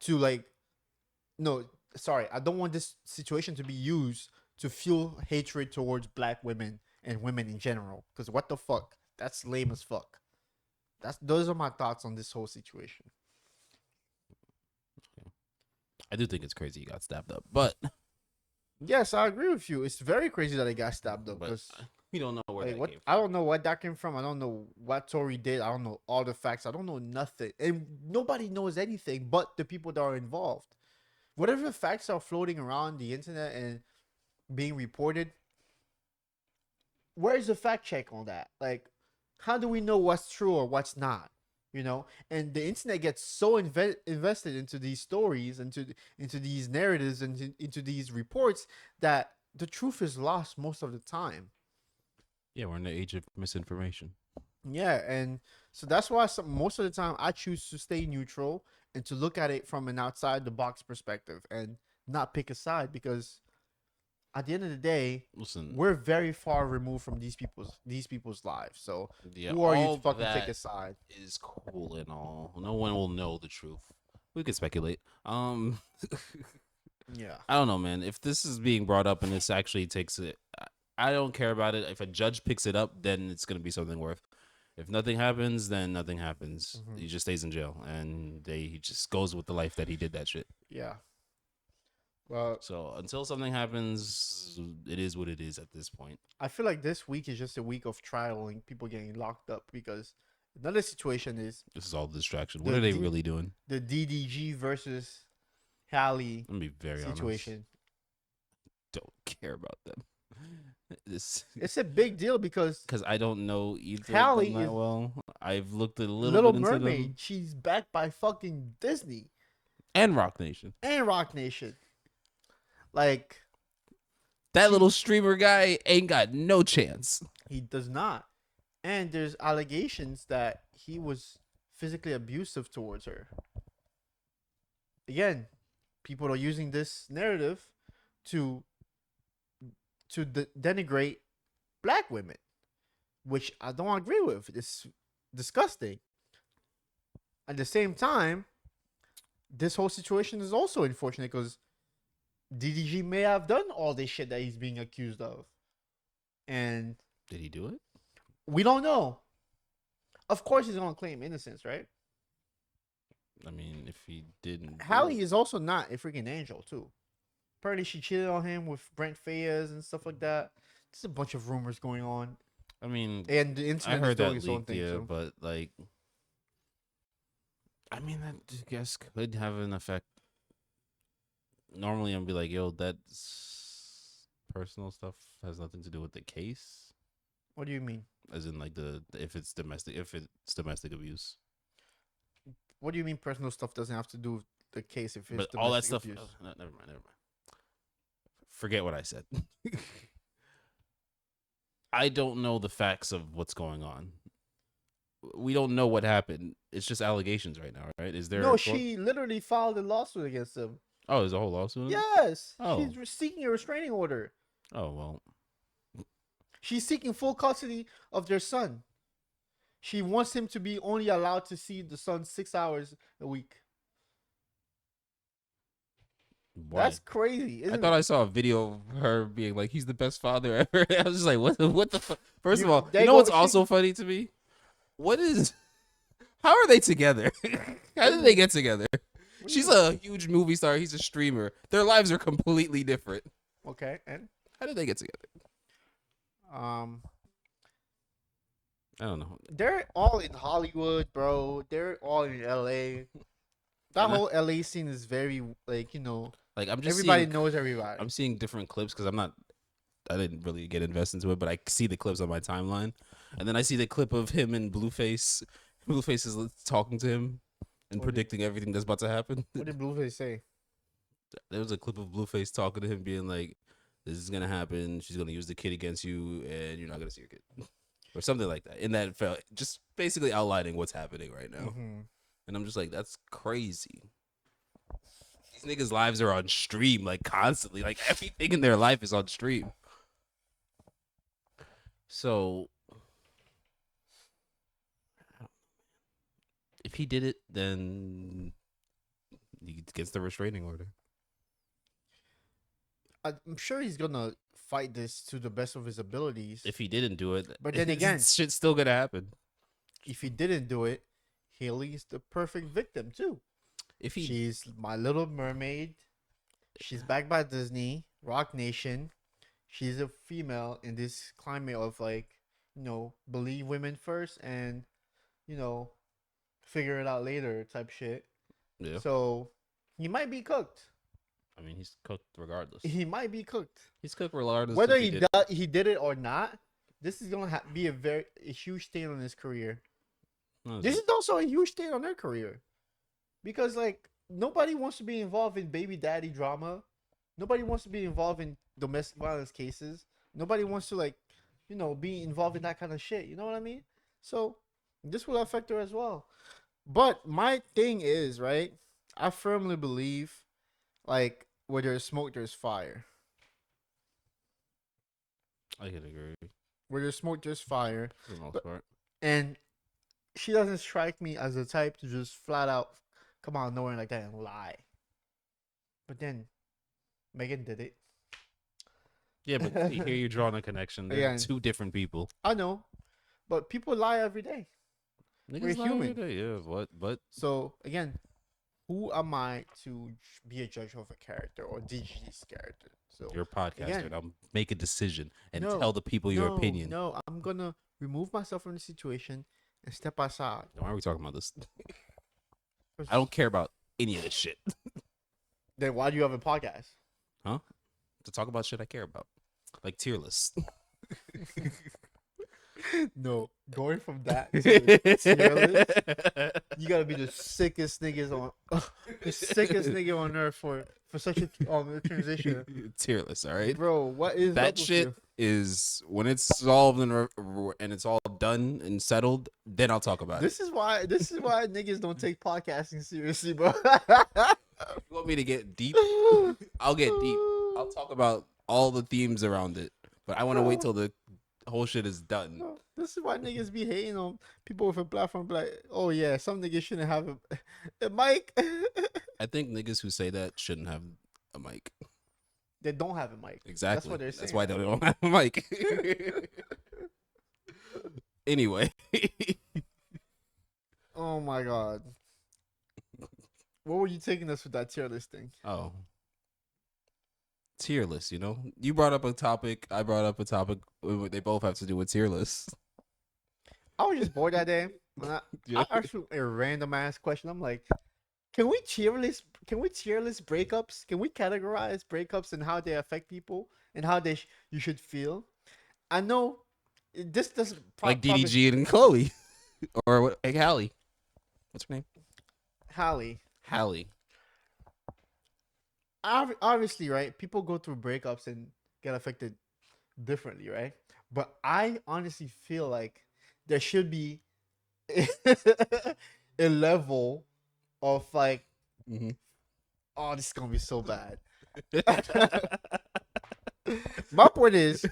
S2: to like, no, sorry, I don't want this situation to be used to fuel hatred towards black women and women in general. Because what the fuck? That's lame as fuck. Those are my thoughts on this whole situation.
S1: I do think it's crazy he got stabbed up, but
S2: Yes, I agree with you. It's very crazy that he got stabbed up.
S1: but
S2: Because
S1: we don't know where
S2: like,
S1: that
S2: what?
S1: came
S2: I don't know what that came from. I don't know what Tory did. I don't know all the facts. I don't know nothing, and nobody knows anything but the people that are involved. Whatever facts are floating around the internet and being reported, where's the fact check on that? Like, how do we know what's true or what's not? You know, and the internet gets so invested into these stories, into these narratives, and into these reports that the truth is lost most of the time.
S1: Yeah, we're in the age of misinformation.
S2: Yeah, and so that's why most of the time I choose to stay neutral and to look at it from an outside the box perspective and not pick a side, because at the end of the day,
S1: Listen,
S2: we're very far removed from these people's lives. So
S1: yeah,
S2: who are you
S1: all
S2: to fucking take
S1: that
S2: a side?
S1: is cool and all. No one will know the truth. We could speculate.
S2: Yeah.
S1: I don't know, man. If this is being brought up and this actually takes it, I don't care about it. If a judge picks it up, then it's gonna be something worth. If nothing happens, then nothing happens.
S2: Mhm.
S1: He just stays in jail, and he just goes with the life that he did that shit.
S2: Yeah. Well,
S1: So until something happens, it is what it is at this point.
S2: I feel like this week is just a week of trialing people getting locked up because another situation is
S1: This is all distraction.
S2: The
S1: What are they
S2: D-
S1: really doing?
S2: the DDG versus Hallie
S1: Let me be very honest.
S2: situation.
S1: Don't care about them. This
S2: It's a big deal because
S1: because I don't know either
S2: Hallie
S1: of them that
S2: is
S1: well. I've looked a little
S2: Little
S1: bit into
S2: Mermaid,
S1: them
S2: she's backed by fucking Disney
S1: and Rock Nation.
S2: and Rock Nation. Like,
S1: That little streamer guy ain't got no chance.
S2: he does not. And there's allegations that he was physically abusive towards her. Again, people are using this narrative to denigrate black women, which I don't agree with. It's disgusting. At the same time, this whole situation is also unfortunate because DDG may have done all this shit that he's being accused of. And
S1: Did he do it?
S2: we don't know. Of course, he's going to claim innocence, right?
S1: I mean, if he didn't, do
S2: Hallie
S1: it-
S2: is also not a freaking angel, too. Apparently, she cheated on him with Brent Fayez and stuff like that. There's a bunch of rumors going on.
S1: I mean,
S2: And the
S1: I
S2: internet
S1: heard
S2: is doing
S1: that
S2: its own
S1: leaked,
S2: thing,
S1: yeah,
S2: too.
S1: but like, I mean, that I guess could have an effect. Normally, I'd be like, yo, that's personal stuff has nothing to do with the case,
S2: What do you mean?
S1: as in like if it's domestic abuse.
S2: What do you mean personal stuff doesn't have to do with the case if it's
S1: But all that
S2: domestic
S1: stuff,
S2: abuse?
S1: never mind. Forget what I said. I don't know the facts of what's going on. We don't know what happened. It's just allegations right now, right? Is there?
S2: No,
S1: a
S2: she literally filed a lawsuit against him.
S1: Oh, there's a whole lawsuit.
S2: Yes.
S1: Oh.
S2: She's seeking a restraining order.
S1: Oh well.
S2: She's seeking full custody of their son. She wants him to be only allowed to see the son 6 hours a week.
S1: Why?
S2: That's crazy.
S1: I
S2: Isn't
S1: thought
S2: it?
S1: I saw a video of her being like, "He's the best father ever." I was just like, "What the fuck?" First of
S2: You-
S1: all,
S2: they
S1: you know
S2: go-
S1: what's
S2: she-
S1: also funny to me? What is? How are they together? How did they get together? She's a huge movie star. He's a streamer. Their lives are completely different.
S2: Okay, and
S1: How did they get together?
S2: um,
S1: I don't know.
S2: they're all in Hollywood, bro. They're all in LA. That
S1: And I-
S2: whole LA scene is very like
S1: Like I'm just
S2: everybody
S1: seeing,
S2: knows everybody.
S1: I'm seeing different clips because I didn't really get invested into it, but I see the clips on my timeline, and then I see the clip of him and Blueface. Blueface is talking to him and
S2: What did-
S1: predicting everything that's about to happen.
S2: What did Blueface say?
S1: There was a clip of Blueface talking to him, being like, "This is gonna happen. She's gonna use the kid against you, and you're not gonna see your kid," or something like that. And that felt just basically outlining what's happening right now.
S2: Mhm.
S1: And I'm just like, that's crazy. These niggas' lives are on stream, like constantly. Like everything in their life is on stream. So if he did it, then he gets the restraining order.
S2: I'm sure he's gonna fight this to the best of his abilities.
S1: If he didn't do it,
S2: But then again-
S1: shit's still gonna happen.
S2: If he didn't do it, Haley's the perfect victim too.
S1: If he
S2: She's my Little Mermaid. She's backed by Disney, Rock Nation. She's a female in this climate of like, believe women first and, figure it out later type shit.
S1: yeah,
S2: So he might be cooked.
S1: I mean, he's cooked regardless.
S2: He might be cooked.
S1: He's cooked regardless.
S2: Whether
S1: if
S2: he
S1: did.
S2: he did it or not, this is gonna be a huge stain on his career.
S1: No,
S2: This is also a huge stain on their career, because like nobody wants to be involved in baby daddy drama. Nobody wants to be involved in domestic violence cases. Nobody wants to be involved in that kind of shit. You know what I mean? So this will affect her as well. But my thing is, right? I firmly believe, like, where there's smoke, there's fire.
S1: I could agree
S2: Where there's smoke, there's fire.
S1: for the most
S2: But-
S1: part.
S2: And she doesn't strike me as the type to just flat out come out of nowhere like that and lie. But then Megan did it.
S1: Yeah, but here you're drawing a connection. They're
S2: Yeah.
S1: two different people.
S2: I know. but people lie every day.
S1: Niggas
S2: We're
S1: lie every
S2: human.
S1: day, yeah. What? But
S2: So again, who am I to be a judge of a character or DG's character? So
S1: you're a podcaster.
S2: again,
S1: Now make a decision and
S2: no,
S1: tell the people your
S2: no,
S1: opinion.
S2: no. I'm gonna remove myself from the situation and step aside.
S1: Why are we talking about this? I don't care about any of this shit.
S2: Then why do you have a podcast?
S1: To talk about shit I care about, like tier lists.
S2: No, going from that to tier list, you gotta be the sickest niggas on the sickest nigga on earth for such a transition.
S1: Tier list, all right.
S2: Bro, what is up
S1: That
S2: with
S1: shit
S2: you?
S1: is when it's solved and it's all done and settled. Then I'll talk about it.
S2: This is why niggas don't take podcasting seriously, bro.
S1: If you want me to get deep, I'll get deep. I'll talk about all the themes around it, but I want to wait till the whole shit is done.
S2: This is why niggas be hating on people with a platform. Be like, oh yeah, some niggas shouldn't have a mic.
S1: I think niggas who say that shouldn't have a mic.
S2: They don't have a mic.
S1: Exactly.
S2: That's what they're saying.
S1: That's why they don't have a mic. Anyway.
S2: Oh my god. What were you taking us with that tier list thing?
S1: Oh. Tier list, you know? You brought up a topic. I brought up a topic. They both have to do with tier lists.
S2: I was just bored that day. I asked you a random ass question. I'm like, can we tier list breakups? Can we categorize breakups and how they affect people and how you should feel? I know this doesn't
S1: Like DDG and Chloe. Or what? Hey, Hallie. What's her name?
S2: Hallie.
S1: Hallie.
S2: Obviously, right? People go through breakups and get affected differently, right? But I honestly feel like there should be a level of like, oh, this is gonna be so bad. My point is,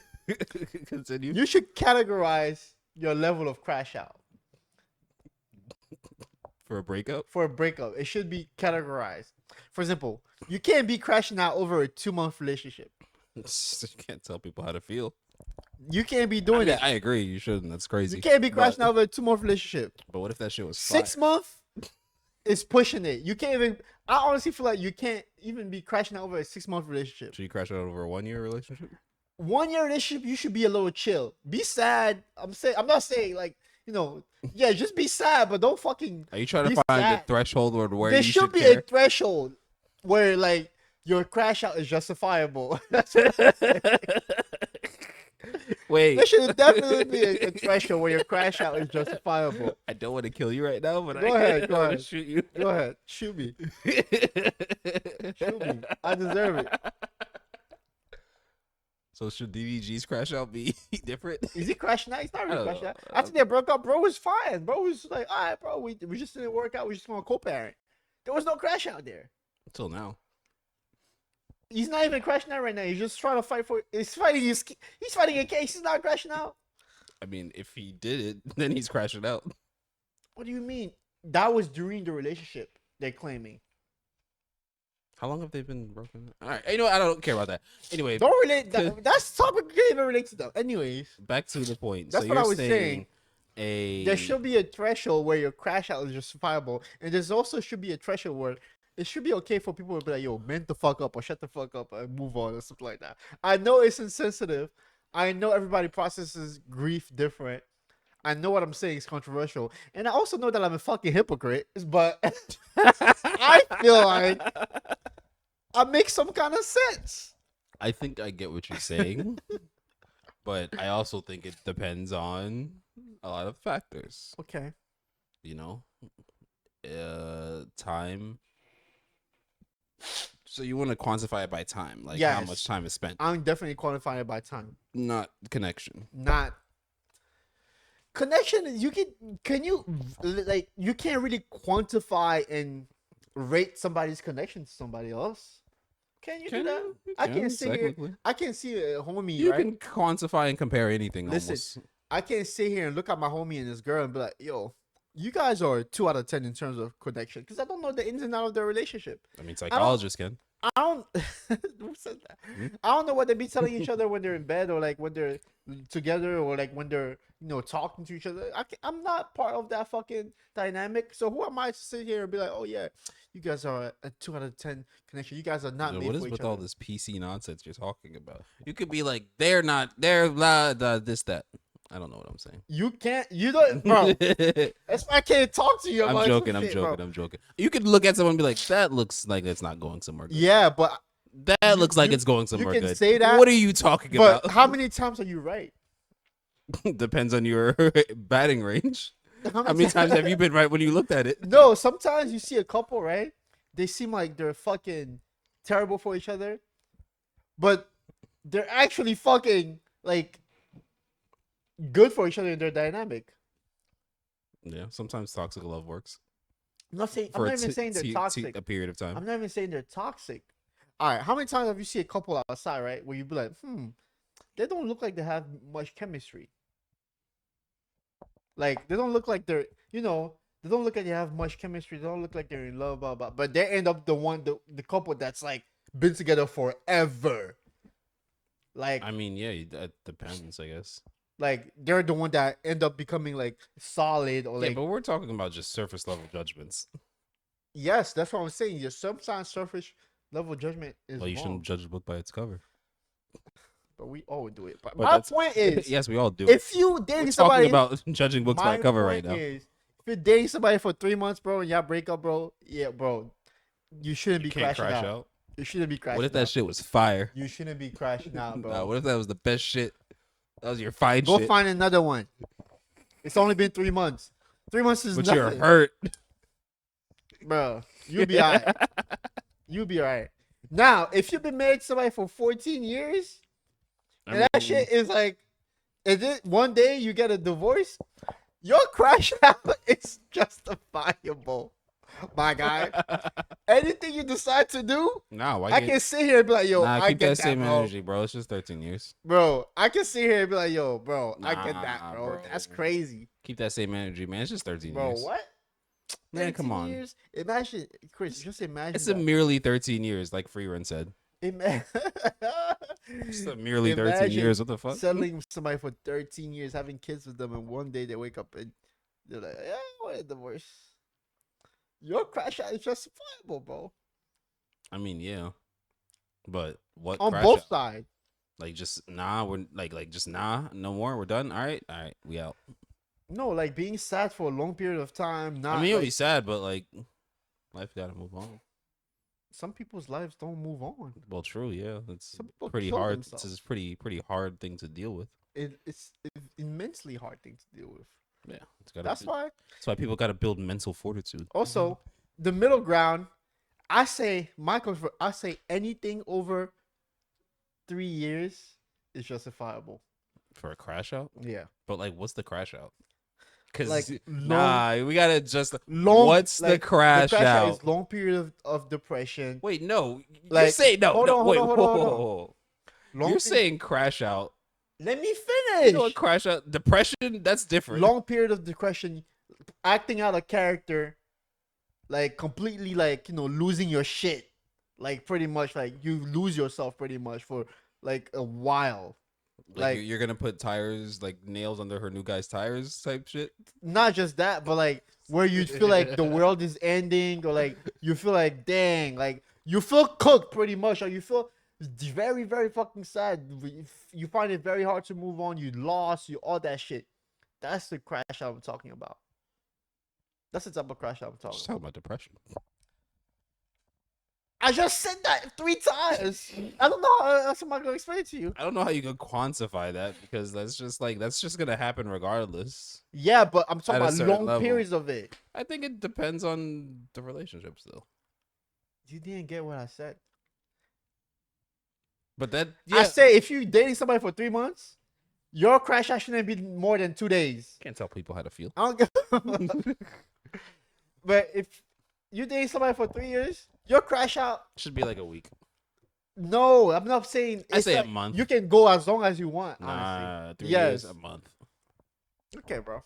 S1: Continue.
S2: you should categorize your level of crash out
S1: For a breakup?
S2: for a breakup. It should be categorized. For example, you can't be crashing out over a 2-month relationship.
S1: You can't tell people how to feel.
S2: You can't be doing that.
S1: I agree. You shouldn't. That's crazy.
S2: You can't be crashing out over a 2-month relationship.
S1: But what if that shit was
S2: 6 months is pushing it. You can't even. I honestly feel like you can't even be crashing out over a 6-month relationship.
S1: Should you crash out over a 1-year relationship?
S2: 1-year relationship, you should be a little chill. Be sad. I'm not saying like, you know, yeah, just be sad, but don't fucking.
S1: Are you trying to
S2: be
S1: find
S2: sad.
S1: the threshold where
S2: There
S1: you
S2: should be
S1: care?
S2: a threshold where like your crash out is justifiable.
S1: Wait.
S2: There should definitely be a threshold where your crash out is justifiable.
S1: I don't want to kill you right now, but
S2: Go ahead, go
S1: I want
S2: ahead.
S1: to shoot you.
S2: Go ahead, shoot me. Shoot me. I deserve it.
S1: So should DDG's crash out be different?
S2: Is he crashing out? He's not
S1: I
S2: really
S1: don't
S2: crashing
S1: know.
S2: out. After they broke up, bro was fine. Bro was like, all right, bro, we just didn't work out. We just want to co-parent. There was no crash out there.
S1: Until now.
S2: He's not even crashing out right now. He's just trying to fight for. He's fighting a case. He's not crashing out.
S1: I mean, if he did it, then he's crashing out.
S2: What do you mean? That was during the relationship. They're claiming.
S1: How long have they been broken? All right, you know what? I don't care about that. Anyway,
S2: Don't relate. That's topic you can't even relate to them. Anyways,
S1: back to the point.
S2: That's
S1: so
S2: what
S1: you're
S2: I was saying.
S1: A
S2: there should be a threshold where your crash out is justifiable, and there's also should be a threshold where it should be okay for people to be like, "Yo, man, the fuck up," or "Shut the fuck up," and move on, or something like that. I know it's insensitive. I know everybody processes grief different. I know what I'm saying is controversial, and I also know that I'm a fucking hypocrite. But I feel like I make some kind of sense.
S1: I think I get what you're saying, but I also think it depends on a lot of factors.
S2: Okay.
S1: You know, time. So you want to quantify it by time, like how
S2: Yes.
S1: much time is spent,
S2: I'm definitely qualifying it by time.
S1: not connection.
S2: Not connection. Can you like you can't really quantify and rate somebody's connection to somebody else. Can you do that? I can't sit here.
S1: technically.
S2: I can't see a homie.
S1: You
S2: right?
S1: can quantify and compare anything.
S2: Listen,
S1: Almost.
S2: I can't sit here and look at my homie and this girl and be like, "Yo, you guys are 2 out of 10 in terms of connection," because I don't know the ins and outs of their relationship.
S1: I mean, psychologists can.
S2: I don't. Who said that? I don't know what they be telling each other when they're in bed or like when they're together or like when they're talking to each other. I'm not part of that fucking dynamic. So who am I to sit here and be like, oh yeah, you guys are a 2 out of 10 connection. You guys are not
S1: Yo,
S2: made
S1: what
S2: for
S1: is
S2: each
S1: with
S2: other.
S1: all this PC nonsense you're talking about? You could be like, they're not, they're blah, blah, this, that. I don't know what I'm saying.
S2: You can't. You don't, bro. That's why I can't talk to you
S1: I'm
S2: about
S1: joking.
S2: some
S1: I'm
S2: shit,
S1: joking.
S2: bro.
S1: I'm joking. You could look at someone and be like, that looks like it's not going somewhere good.
S2: Yeah, but
S1: That looks like it's going
S2: you
S1: somewhere
S2: can
S1: good.
S2: say that.
S1: What are you talking
S2: But
S1: about?
S2: how many times are you right?
S1: Depends on your batting range. How many
S2: times
S1: times have you been right when you looked at it?
S2: No, sometimes you see a couple, right? They seem like they're fucking terrible for each other, but they're actually fucking like good for each other in their dynamic.
S1: Yeah, sometimes toxic love works
S2: I'm not saying. I'm
S1: for
S2: not even saying they're toxic.
S1: a period of time.
S2: I'm not even saying they're toxic. All right, how many times have you seen a couple outside, right? Where you be like, they don't look like they have much chemistry. Like they don't look like they're, they don't look like they have much chemistry. They don't look like they're in love, blah blah. But they end up the couple that's like been together forever. Like
S1: I mean, yeah, that depends, I guess.
S2: like they're the one that end up becoming like solid or
S1: Yeah,
S2: like
S1: but we're talking about just surface level judgments.
S2: yes, that's what I'm saying. Your sometimes surface level judgment is
S1: Well, you
S2: wrong,
S1: shouldn't judge a book by its cover.
S2: but we all do it. But
S1: But
S2: my
S1: that's
S2: point is,
S1: yes, we all do. It.
S2: if you dating
S1: We're
S2: somebody,
S1: talking about judging books by
S2: my
S1: cover right
S2: point
S1: now.
S2: is, if you're dating somebody for 3 months, bro, and y'all break up, bro, yeah, bro, you shouldn't
S1: You
S2: be
S1: can't
S2: crashing
S1: crash
S2: out.
S1: out.
S2: You shouldn't be crashing
S1: What if that
S2: out.
S1: shit was fire?
S2: You shouldn't be crashing out, bro.
S1: Nah, what if that was the best shit? That was your fine
S2: Go
S1: shit.
S2: find another one. It's only been 3 months. 3 months is
S1: But
S2: nothing.
S1: you're hurt.
S2: Bro, you'll be alright. You'll be alright. Now, if you've been married to somebody for 14 years, and that shit is like, is it one day you get a divorce? Your crash out is justifiable, my guy. Anything you decide to do,
S1: Nah, why
S2: I can sit here and be like, yo,
S1: Nah,
S2: I
S1: keep
S2: get
S1: that same
S2: bro.
S1: energy, bro. It's just 13 years.
S2: Bro, I can sit here and be like, yo, bro, I get that,
S1: Nah,
S2: bro.
S1: bro.
S2: That's crazy.
S1: Keep that same energy, man. It's just 13
S2: Bro,
S1: years.
S2: what?
S1: Man, come
S2: 13
S1: on.
S2: Years? Imagine, Chris, just imagine
S1: It's a
S2: that.
S1: merely 13 years, like Freerun said. Just a merely 13
S2: Imagine
S1: years. What the fuck?
S2: settling with somebody for 13 years, having kids with them, and one day they wake up and they're like, yeah, I want a divorce. Your crash out is justifiable, bro.
S1: I mean, yeah. But what
S2: On
S1: crash
S2: both
S1: out?
S2: sides.
S1: Like just nah, we're like just nah, no more. We're done. All right, we out.
S2: No, like being sad for a long period of time. Not
S1: I mean, it'll
S2: like,
S1: be sad, but like life gotta move on.
S2: some people's lives don't move on.
S1: Well, true, yeah. It's
S2: Some people
S1: pretty
S2: kill
S1: hard.
S2: themselves.
S1: It's a pretty hard thing to deal with.
S2: It's immensely hard thing to deal with.
S1: Yeah, it's gotta.
S2: That's why.
S1: That's why people gotta build mental fortitude.
S2: Also, the middle ground. I say I say anything over 3 years is justifiable.
S1: For a crash out.
S2: Yeah.
S1: But like, what's the crash out? Because
S2: Like,
S1: nah, we gotta just
S2: Long.
S1: what's the
S2: like,
S1: crash
S2: the crash out
S1: out?
S2: is long period of depression.
S1: Wait, no. You're
S2: Like,
S1: saying no.
S2: hold
S1: no,
S2: on,
S1: wait,
S2: hold on, hold on, hold on.
S1: whoa.
S2: Long
S1: You're
S2: pe-
S1: saying crash out.
S2: Let me
S1: You
S2: finish.
S1: know what crash out? Depression. That's different.
S2: Long period of depression, acting out a character, like completely like losing your shit, like pretty much like you lose yourself pretty much for like a while.
S1: Like,
S2: like-
S1: you're gonna put tires, like nails under her new guy's tires, type shit.
S2: Not just that, but like where you feel like the world is ending, or like you feel like dang, like you feel cooked pretty much, or you feel very very fucking sad. You find it very hard to move on. You lost, you all that shit. That's the crash out I'm talking about. That's the type of crash out I'm talking
S1: Just
S2: about.
S1: talking about depression.
S2: I just said that 3 times. I don't know how else am I gonna explain it to you.
S1: I don't know how you can quantify that because that's just gonna happen regardless.
S2: Yeah, but I'm
S1: At
S2: talking
S1: a
S2: about
S1: certain
S2: long
S1: level.
S2: periods of it.
S1: I think it depends on the relationship still.
S2: You didn't get what I said.
S1: But that
S2: I say if you dating somebody for 3 months, your crash out shouldn't be more than 2 days.
S1: can't tell people how to feel.
S2: I don't get. But if you dating somebody for 3 years, your crash out.
S1: Should be like a week.
S2: No, I'm not saying.
S1: I say a
S2: like,
S1: month.
S2: You can go as long as you want. Honestly.
S1: Nah, 3
S2: Yes.
S1: years, a month.
S2: Okay, bro.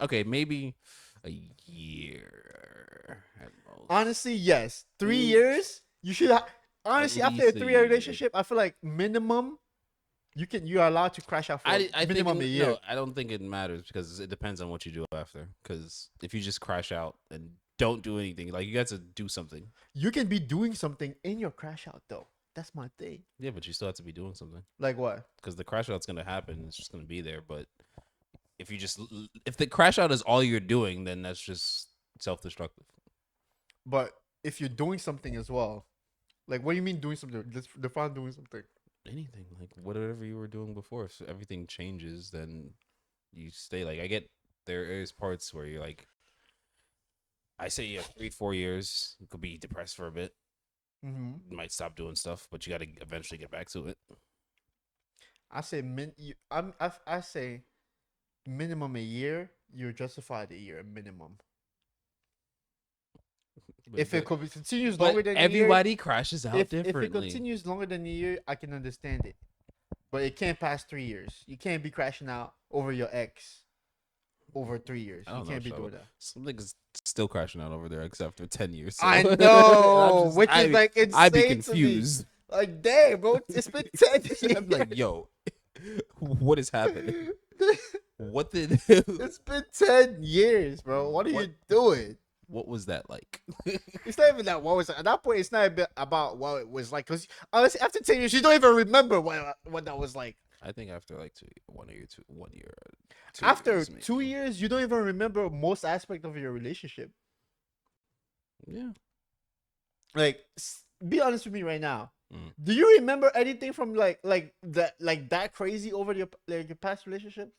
S1: Okay, maybe a year at
S2: Honestly, yes. 3
S1: Mm.
S2: years, you should. Honestly, after a
S1: least a
S2: 3 year
S1: year.
S2: relationship, I feel like minimum you are allowed to crash out for
S1: I think
S2: minimum a year.
S1: no, I don't think it matters because it depends on what you do after. Because if you just crash out and don't do anything, like you got to do something.
S2: You can be doing something in your crash out though. That's my thing.
S1: Yeah, but you still have to be doing something
S2: Like what?
S1: because the crash out's gonna happen. It's just gonna be there. But if the crash out is all you're doing, then that's just self-destructive.
S2: But if you're doing something as well, like what do you mean doing something? Just define doing something.
S1: Anything like whatever you were doing before. If everything changes, then you stay. Like I get there is parts where you're like, I say you have 3-4 years. You could be depressed for a bit.
S2: Mm-hmm.
S1: You might stop doing stuff, but you got to eventually get back to it.
S2: I say I say minimum a year. You're justified a year minimum.
S1: But
S2: If it continues
S1: but
S2: longer than
S1: everybody crashes out
S2: a year, if
S1: differently.
S2: it continues longer than a year, I can understand it. But it can't pass 3 years. You can't be crashing out over your ex over 3 years.
S1: I
S2: You
S1: don't know,
S2: can't be
S1: Shabo.
S2: doing that.
S1: Some niggas still crashing out over there, except after 10 years.
S2: I
S1: so-
S2: know,
S1: I'm just-
S2: which
S1: I
S2: is
S1: be-
S2: like insane
S1: I'd be
S2: to me.
S1: confused.
S2: Like, damn, bro, it's been 10 years.
S1: I'm like, yo, what is happening? What did?
S2: It's been 10 years, bro. What are you doing?
S1: What was that like?
S2: It's not even that what was at that point. It's not a bit about what it was like because honestly, after 10 years, you don't even remember what that was like.
S1: I think after like 1 year, 2
S2: After
S1: years,
S2: 2
S1: maybe.
S2: years, you don't even remember most aspect of your relationship.
S1: Yeah.
S2: Like, be honest with me right now.
S1: Mm.
S2: Do you remember anything from like that crazy over your past relationships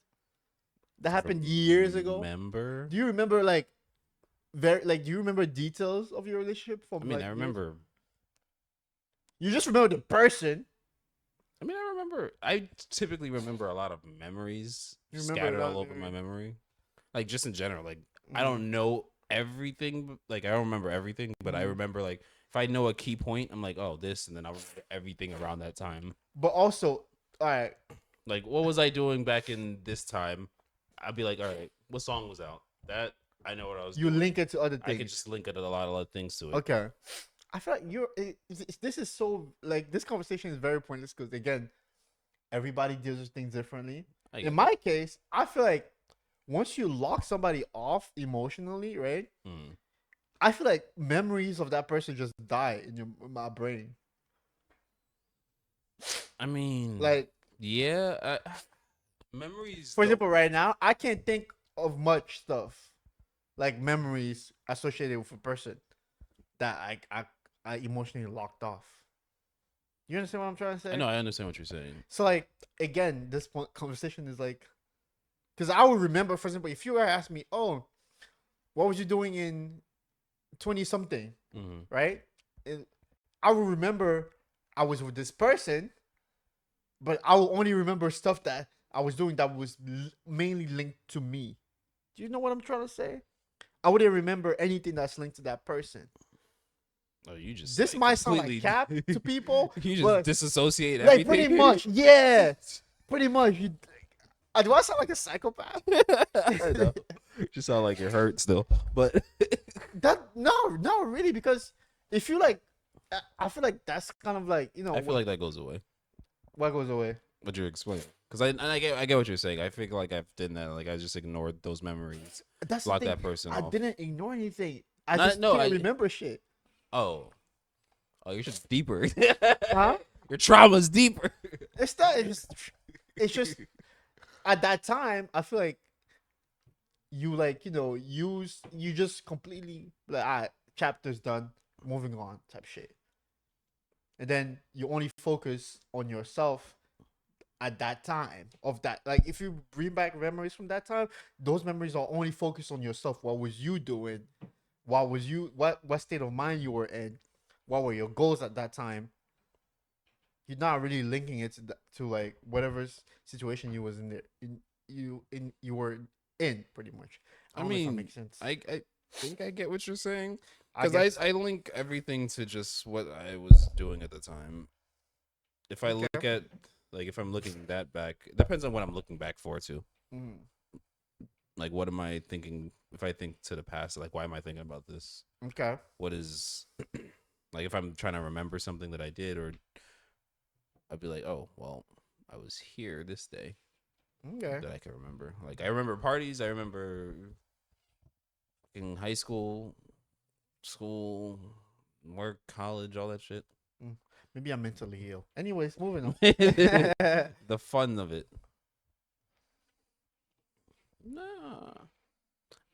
S2: that happened years ago?
S1: Remember?
S2: Do you remember like do you remember details of your relationship from?
S1: I mean,
S2: like,
S1: I
S2: years-
S1: remember.
S2: You just remember the person.
S1: I mean, I remember. I typically remember a lot of memories
S2: You remember
S1: scattered
S2: a lot
S1: all
S2: of
S1: over my
S2: memories.
S1: memory. Like just in general, like I
S2: Mhm.
S1: don't know everything. Like I don't remember everything, but I
S2: Mhm.
S1: remember like if I know a key point, I'm like, oh, this, and then I remember everything around that time.
S2: But also, all right,
S1: Like, what was I doing back in this time? I'd be like, all right, what song was out? That I know what I was.
S2: you
S1: doing.
S2: link it to other
S1: I could
S2: things.
S1: just link it a lot of other things to it.
S2: Okay, I feel like this is so like this conversation is very pointless because again, everybody deals with things differently.
S1: I get
S2: In my case, I feel like once you lock somebody off emotionally, right?
S1: it. Mm.
S2: I feel like memories of that person just die in my brain.
S1: I mean,
S2: Like,
S1: yeah, memories.
S2: for
S1: don't-
S2: example, right now, I can't think of much stuff like memories associated with a person that I emotionally locked off. You understand what I'm trying to say?
S1: I know, I understand what you're saying.
S2: So like again, this conversation is like, because I would remember, for example, if you were to ask me, "Oh, what was you doing in 20 something?"
S1: Mm-hmm.
S2: Right? And I will remember I was with this person, but I will only remember stuff that I was doing that was mainly linked to me. Do you know what I'm trying to say? I wouldn't remember anything that's linked to that person.
S1: Oh, you just
S2: This
S1: like,
S2: might sound like
S1: completely-
S2: cap to people,
S1: You just
S2: but
S1: disassociate
S2: like
S1: everything.
S2: pretty much, yeah, pretty much. Do I sound like a psychopath?
S1: I know. You sound like it hurts still, but
S2: No, really, because if you like, I feel like that's kind of like
S1: I feel like that goes away.
S2: what goes away.
S1: What you're explaining, because I get what you're saying. I feel like I've done that. Like I just ignored those memories,
S2: That's the
S1: block
S2: thing.
S1: that person
S2: I
S1: off.
S2: didn't ignore anything. I
S1: No,
S2: just
S1: no,
S2: can't
S1: I-
S2: remember shit.
S1: Oh, you're just deeper.
S2: Huh?
S1: Your trauma's deeper.
S2: It's not. It's just at that time. I feel like you you just completely like chapters done, moving on type shit, and then you only focus on yourself at that time of that. Like if you bring back memories from that time, those memories are only focused on yourself. What was you doing? What state of mind you were in? What were your goals at that time? You're not really linking it to like whatever situation you was in there you were in pretty much. I don't know if that
S1: mean,
S2: makes sense.
S1: I think I get what you're saying,
S2: I
S1: because
S2: guess-
S1: I link everything to just what I was doing at the time. If I look at, like, if I'm looking that back, it depends on what I'm looking back for too.
S2: Mhm.
S1: Like, what am I thinking? If I think to the past, like, why am I thinking about this?
S2: Okay.
S1: What is like if I'm trying to remember something that I did, or I'd be like, oh, well, I was here this day
S2: Okay.
S1: that I can remember. Like, I remember parties. I remember in high school, work, college, all that shit.
S2: Maybe I'm mentally ill. Anyways, moving on.
S1: The fun of it. Nah.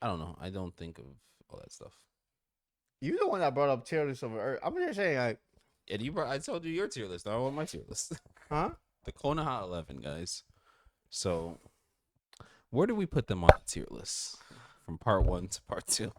S1: I don't know. I don't think of all that stuff.
S2: You the one that brought up tier list over Earth. I'm just saying, like,
S1: And I told you your tier list. Now I want my tier list.
S2: huh?
S1: The Konoha 11, guys. So, where do we put them on the tier list? From part 1 to part 2.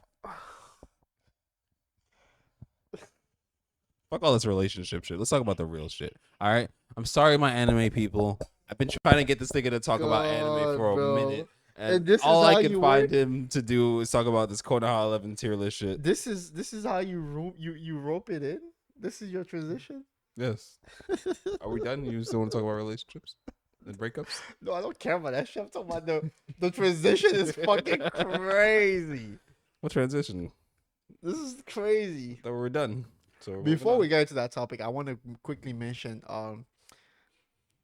S1: Fuck all this relationship shit. Let's talk about the real shit. All right? I'm sorry, my anime people. I've been trying to get this nigga to talk about anime for a minute. And
S2: this
S1: all
S2: is
S1: I
S2: how
S1: can
S2: you
S1: find
S2: work?
S1: him to do is talk about this Konoha 11 tier list shit.
S2: This is how you rope it in. This is your transition.
S1: Yes. Are we done? You still want to talk about relationships and breakups?
S2: No, I don't care about that shit. I'm talking about the transition is fucking crazy.
S1: What transition?
S2: This is crazy.
S1: That we're done. So
S2: Before we get into that topic, I want to quickly mention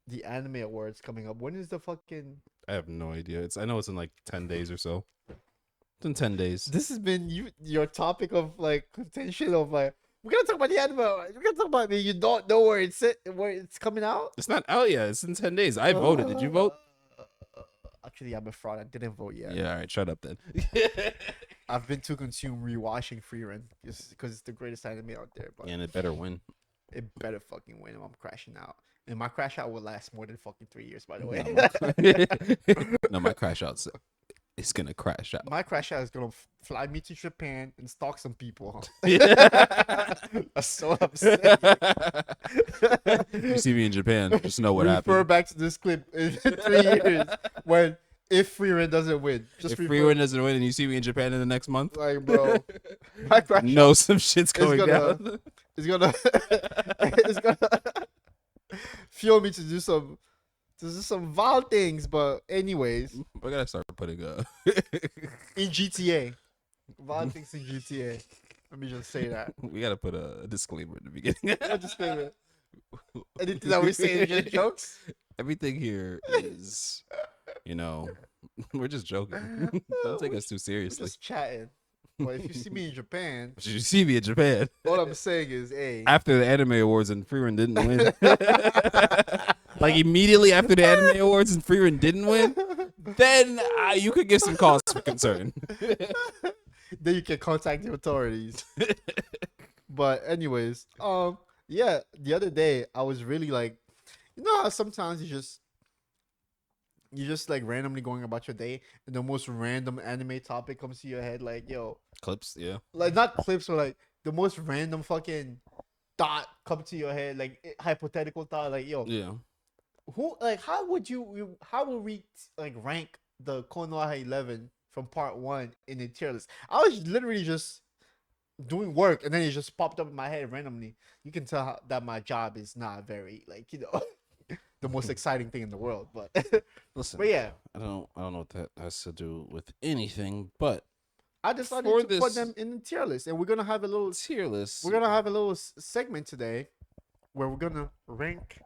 S2: the anime awards coming up. When is the fucking?
S1: I have no idea. I know it's in like 10 days or so. It's in 10 days.
S2: This has been your topic of like contention of like we're gonna talk about the anime. We're gonna talk about it. You don't know where it's coming out.
S1: It's not out yet. It's in 10 days. I voted. Did you vote?
S2: Actually, I'm a fraud. I didn't vote yet.
S1: Yeah, all right. Shut up then.
S2: I've been too consumed rewatching Frieren just because it's the greatest anime out there. But
S1: And it better win.
S2: it better fucking win or I'm crashing out. And my crash out will last more than fucking 3 years, by the way.
S1: No, my crash out's it's gonna crash out.
S2: My crash out is gonna fly me to Japan and stalk some people. Huh? That's so upset.
S1: You see me in Japan, just know what
S2: Refer
S1: happened.
S2: back to this clip in 3 years when if Frieren doesn't win. Just
S1: If
S2: refer-
S1: Freewind doesn't win and you see me in Japan in the next month,
S2: like, bro, my crash
S1: know some shit's going
S2: gonna-
S1: down.
S2: is gonna it's gonna fuel me to do some vile things. But anyways,
S1: We gotta start putting
S2: in GTA, vile things in GTA. Let me just say that.
S1: we gotta put a disclaimer at the beginning.
S2: No disclaimer. Anything that we say is just jokes.
S1: Everything here is, we're just joking. Don't take us too
S2: We're
S1: seriously.
S2: just chatting. But if you see me in Japan,
S1: But you see me in Japan
S2: all I'm saying is, hey,
S1: after the anime awards and Freerin didn't win. Like immediately after the anime awards and Freerin didn't win, then you could give some cause for concern.
S2: then you can contact the authorities. But anyways, yeah, the other day I was really like, you know how sometimes you just like randomly going about your day and the most random anime topic comes to your head, like, yo,
S1: Clips, yeah.
S2: like not clips, but like the most random fucking thought come to your head, like hypothetical thought, like, yo,
S1: Yeah.
S2: who, like, how would we like rank the Konoha 11 from part 1 in the tier list? I was literally just doing work and then it just popped up in my head randomly. You can tell that my job is not very, like, the most exciting thing in the world, but
S1: Listen,
S2: but yeah,
S1: I don't know what that has to do with anything, but
S2: I decided
S1: for
S2: to put
S1: this-
S2: them in the tier list, and we're gonna have a little
S1: tier list.
S2: segment today where we're gonna rank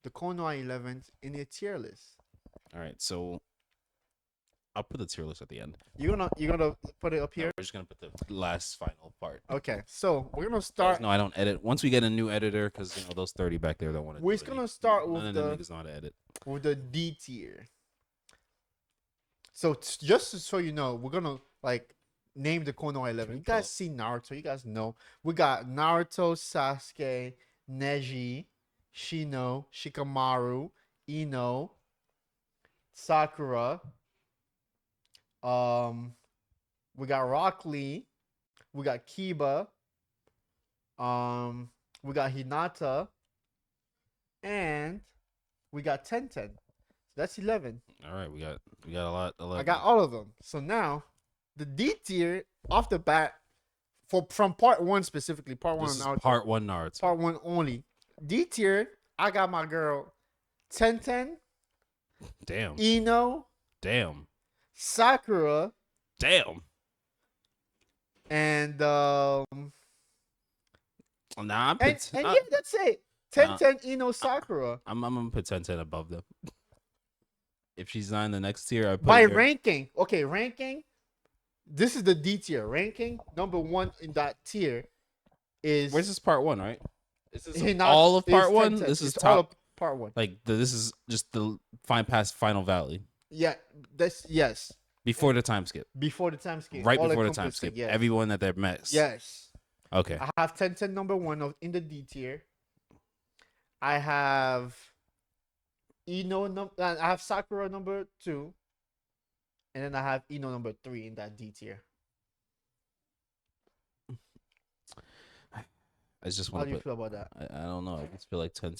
S2: the Konoha 11 in a tier list.
S1: All right, so I'll put the tier list at the end.
S2: You're gonna put it up
S1: No,
S2: here.
S1: we're just gonna put the last final part.
S2: Okay, so we're gonna start.
S1: No, I don't edit. Once we get a new editor, because those 30 back there don't want to.
S2: We're just gonna start
S1: None
S2: with
S1: of
S2: the
S1: them niggas know how to edit.
S2: D tier. So just so you know, we're gonna like name the Konoha 11. You guys see Naruto, you guys know we got Naruto, Sasuke, Neji, Shino, Shikamaru, Ino, Sakura. We got Rock Lee, we got Kiba, we got Hinata, and we got Tenten. That's 11.
S1: All right, we got a lot. 11.
S2: I got all of them. So now, the D tier off the bat, from part 1 specifically, part 1
S1: This is
S2: Naruto,
S1: part 1 Naruto.
S2: part 1 only. D tier, I got my girl Tenten,
S1: Damn.
S2: Ino,
S1: Damn.
S2: Sakura,
S1: Damn.
S2: and
S1: Nah, I'm put,
S2: yeah, that's it.
S1: nah,
S2: 10 Ino Sakura.
S1: I'm gonna put 10 above them. If she's not in the next tier, I put
S2: By
S1: her.
S2: ranking. Okay, ranking. This is the D tier. Ranking number 1 in that tier is
S1: Where's this part one, right? Is this
S2: Hinata.
S1: all of part
S2: It's
S1: one?
S2: 10.
S1: This is
S2: It's all of
S1: top.
S2: part 1.
S1: Like this is just the fine past Final Valley
S2: Yeah, that's yes.
S1: before the time skip.
S2: Before the time skip.
S1: Right
S2: all
S1: before the time
S2: encompassing,
S1: skip.
S2: Yes.
S1: Everyone that they're met.
S2: Yes.
S1: Okay.
S2: I have 10 number 1 in the D tier. I have I have Sakura number 2. And then I have Ino number 3 in that D tier.
S1: I just
S2: How
S1: want
S2: do
S1: to
S2: you
S1: put.
S2: feel about that?
S1: I don't know. I just feel like 10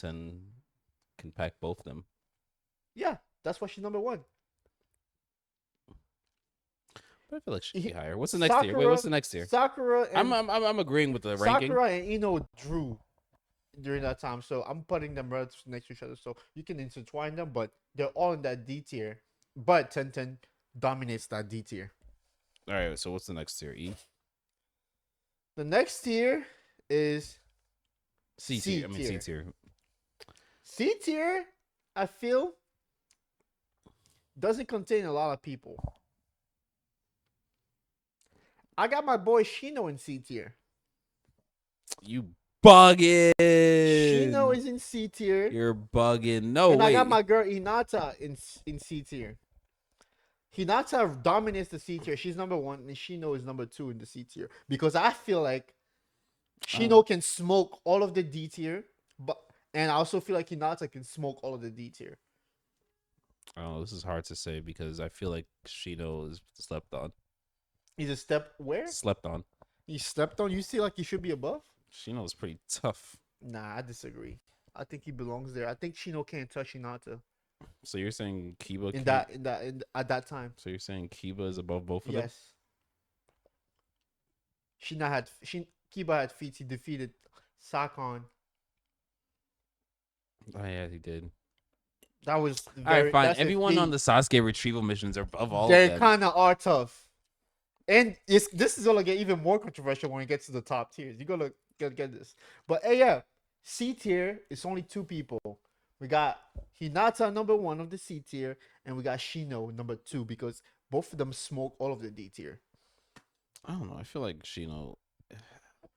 S1: can pack both of them.
S2: Yeah, that's why she's number 1.
S1: But I feel like she'd be
S2: He-
S1: higher. What's the next tier? Wait, what's the next tier?
S2: Sakura and
S1: I'm agreeing with the ranking.
S2: Sakura and Ino drew during that time, so I'm putting them right next to each other. So you can intertwine them, but they're all in that D tier. But 10 dominates that D tier.
S1: All right. So what's the next tier? E.
S2: The next tier is
S1: C tier. I mean C tier.
S2: C tier, I feel, doesn't contain a lot of people. I got my boy Shino in C tier.
S1: You bugging.
S2: Shino is in C tier.
S1: You're bugging. No,
S2: And
S1: wait.
S2: I got my girl Hinata in C tier. Hinata dominates the C tier. She's number 1, and Shino is number 2 in the C tier. Because I feel like Shino can smoke all of the D tier, and I also feel like Hinata can smoke all of the D tier.
S1: Oh, this is hard to say because I feel like Shino is slept on.
S2: He's a step where?
S1: Slept on.
S2: He stepped on. You see, like he should be above.
S1: Shino is pretty tough.
S2: Nah, I disagree. I think he belongs there. I think Shino can't touch Hinata
S1: So you're saying Kiba
S2: at that time.
S1: So you're saying Kiba is above both of them?
S2: Yes. Kiba had feats. He defeated Sakon.
S1: Oh yeah, he did.
S2: That was
S1: All right, fine.
S2: that's a
S1: Everyone on
S2: feat.
S1: the Sasuke retrieval missions are above all
S2: They
S1: of them.
S2: kind of are tough. And this is gonna get even more controversial when it gets to the top tiers. You're gonna get this. But yeah, C tier is only 2 people. We got Hinata number 1 of the C tier, and we got Shino number 2 because both of them smoke all of the D tier.
S1: I don't know. I feel like Shino.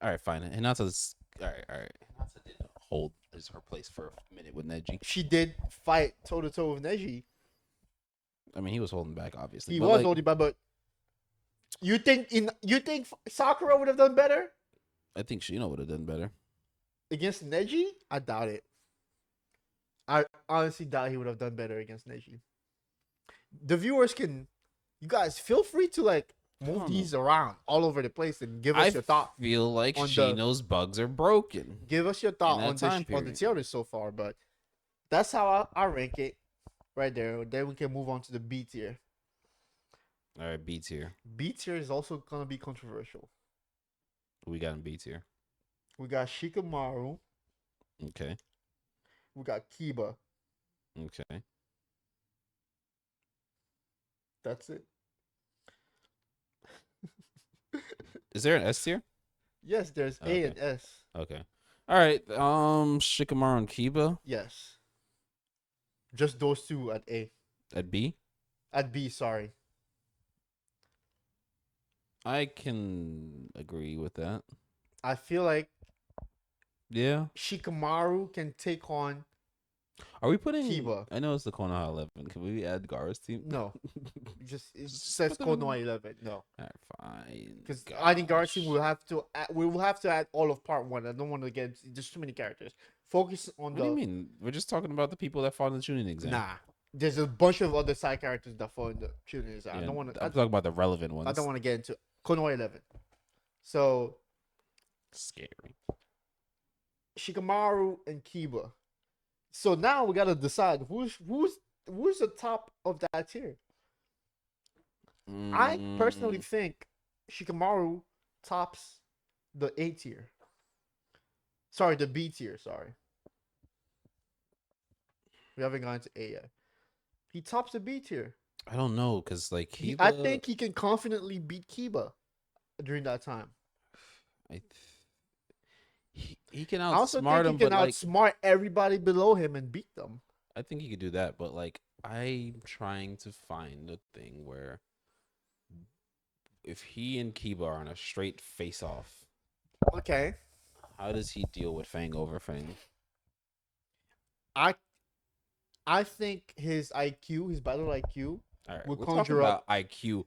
S1: All right, fine. Hinata's all right. Hinata did hold her place for a minute with Neji.
S2: She did fight toe to toe with Neji.
S1: I mean, he was holding back, obviously.
S2: He
S1: but
S2: was
S1: like,
S2: holding back, but you think Sakura would have done better
S1: I think Shino would have done better.
S2: against Neji? I doubt it. I honestly doubt he would have done better against Neji. The viewers you guys feel free to like move these around all over the place and give us your thought.
S1: I feel like
S2: on
S1: Shino's bugs are broken.
S2: Give us your thought
S1: that
S2: on
S1: time
S2: the
S1: period.
S2: tier list so far, but that's how I rank it right there. Then we can move on to the B tier.
S1: All right, B tier.
S2: B tier is also gonna be controversial.
S1: We got in B tier.
S2: We got Shikamaru.
S1: Okay.
S2: We got Kiba.
S1: Okay.
S2: That's it.
S1: Is there an S tier?
S2: Yes, there's
S1: Okay.
S2: A and S.
S1: Okay. All right. Shikamaru and Kiba
S2: Yes. Just those 2 at A.
S1: at B.
S2: At B, sorry.
S1: I can agree with that.
S2: I feel like
S1: Yeah.
S2: Shikamaru can take on
S1: Are we putting
S2: Kiba.
S1: I know it's the Konoha 11. Can we add Gaara's team?
S2: No. It
S1: Just
S2: says
S1: put them in.
S2: Konoha 11. No.
S1: All right, fine.
S2: Because adding Gaara's team, we will have to add all of part 1. I don't want to get there's too many characters. Focus on
S1: What do you mean? We're just talking about the people that fought in the tuning exam.
S2: Nah. There's a bunch of other side characters that fall in the tuning exam.
S1: Yeah,
S2: I don't want to
S1: I'm talking about the relevant ones.
S2: I don't want to get into Konoha 11. So
S1: Scary.
S2: Shikamaru and Kiba. So now we gotta decide who's the top of that tier. I personally think Shikamaru tops the A tier. Sorry, the B tier. Sorry, we haven't gone to A yet. He tops the B tier.
S1: I don't know, cause like
S2: I
S1: Kiba,
S2: think he can confidently beat Kiba during that time.
S1: I th- he can
S2: I also
S1: outsmart
S2: think he
S1: him,
S2: can
S1: but like
S2: outsmart everybody below him and beat them.
S1: I think he could do that. But like I'm trying to find a thing where if he and Kiba are on a straight face off,
S2: Okay.
S1: how does he deal with Fang over Fang?
S2: I I think his IQ, his battle IQ,
S1: All right,
S2: will
S1: we're talking
S2: conjure up.
S1: about IQ.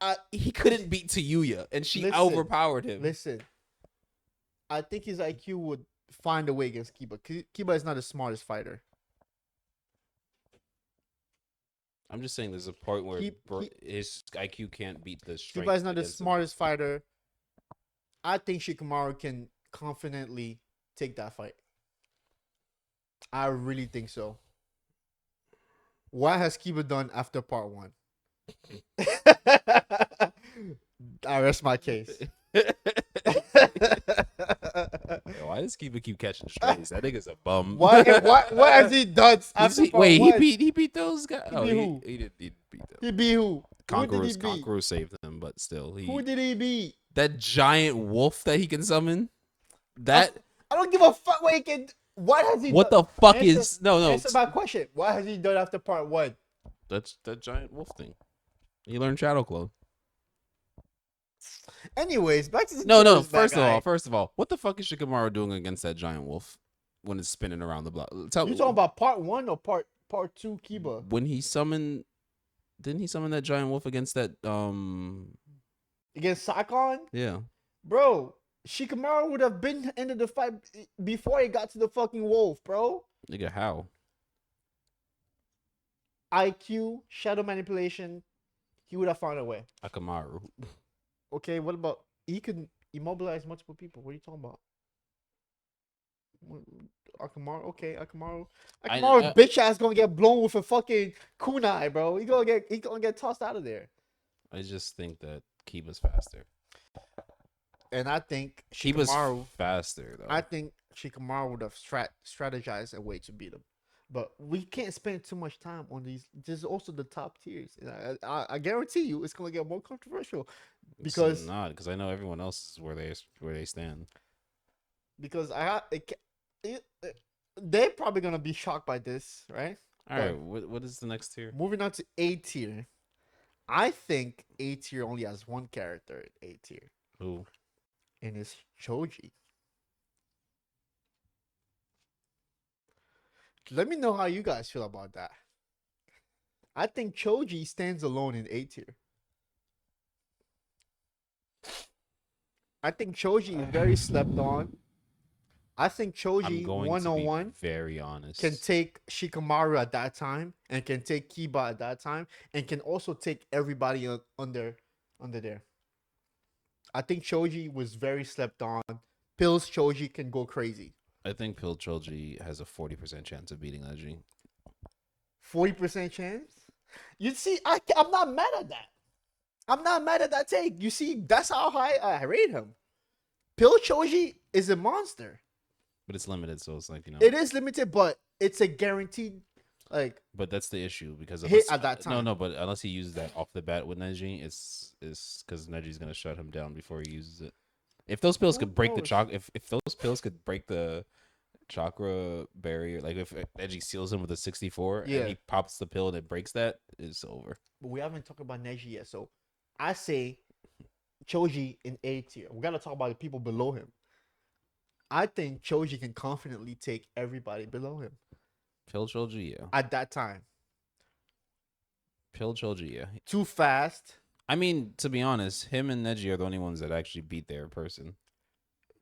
S2: I
S1: He couldn't beat Tayuya, and she
S2: listen,
S1: overpowered him.
S2: listen. I think his IQ would find a way against Kiba. Kiba is not the smartest fighter.
S1: I'm just saying, there's a point where
S2: He-
S1: his IQ can't beat the strength.
S2: Kiba is not the
S1: against him.
S2: smartest fighter. I think Shikamaru can confidently take that fight. I really think so. What has Kiba done after part 1? I rest my case.
S1: Yo, why does Kiba keep catching strays? That nigga's a bum.
S2: What has he done after part
S1: Wait,
S2: 1?
S1: he beat those guys.
S2: He
S1: Oh,
S2: beat who?
S1: he didn't beat them.
S2: He beat who? Who did he beat?
S1: Conqueror saved them, but still,
S2: Who did he beat?
S1: that giant wolf that he can summon. That
S2: I don't give a fuck what he can. What has he
S1: what
S2: done?
S1: the fuck
S2: Answer-
S1: is no
S2: Answer my question. What has he done after part 1?
S1: That's that giant wolf thing. He learned Shadow Clone.
S2: Anyways, back to the
S1: No.
S2: Jones bad
S1: First of all, what the fuck is Shikamaru doing against that giant wolf when it's spinning around the block? Tell
S2: You talking about part 1 or part 2 Kiba?
S1: when he summoned? Didn't he summon that giant wolf against that?
S2: Against Sakon?
S1: Yeah.
S2: Bro, Shikamaru would have been ended the fight before he got to the fucking wolf, bro.
S1: Nigga, how?
S2: IQ, shadow manipulation, he would have found a way.
S1: Akamaru.
S2: Okay, what about he could immobilize multiple people? What are you talking about? Akamaru, okay, Akamaru's bitch ass gonna get blown with a fucking kunai, bro. He gonna get tossed out of there.
S1: I just think that Kiba's faster.
S2: And I think
S1: Kiba's
S2: Shikamaru,
S1: faster though.
S2: I think Shikamaru would have strategized a way to beat him. But we can't spend too much time on these. There's also the top tiers. And I guarantee you it's gonna get more controversial because
S1: because I know everyone else is where they stand.
S2: because they're probably gonna be shocked by this, right?
S1: All right, what is the next tier?
S2: Moving on to A tier. I think A tier only has one character in A tier,
S1: Who?
S2: and it's Choji. Let me know how you guys feel about that. I think Choji stands alone in A tier. I think Choji is very slept on. I think Choji
S1: I'm going
S2: 101
S1: to be very honest.
S2: can take Shikamaru at that time and can take Kiba at that time and can also take everybody under there. I think Choji was very slept on. Pills Choji can go crazy.
S1: I think Pill Choji has a 40% chance of beating Neji.
S2: 40% chance? You see, I'm not mad at that. I'm not mad at that take. You see, that's how high I rate him. Pill Choji is a monster.
S1: But it's limited, so it's like,
S2: It is limited, but it's a guaranteed, like.
S1: But that's the issue because
S2: hit at that time.
S1: No, but unless he uses that off the bat with Neji, it's because Neji's gonna shut him down before he uses it. If those pills could break the chakra, if those pills could break the chakra barrier, like if Neji seals him with a 64 and he pops the pill and it breaks that, it's over.
S2: But we haven't talked about Neji yet, so I say Choji in A tier. We gotta talk about the people below him. I think Choji can confidently take everybody below him.
S1: Pill Choji, yeah.
S2: At that time.
S1: Pill Choji, yeah.
S2: Too fast.
S1: I mean, to be honest, him and Neji are the only ones that actually beat their person.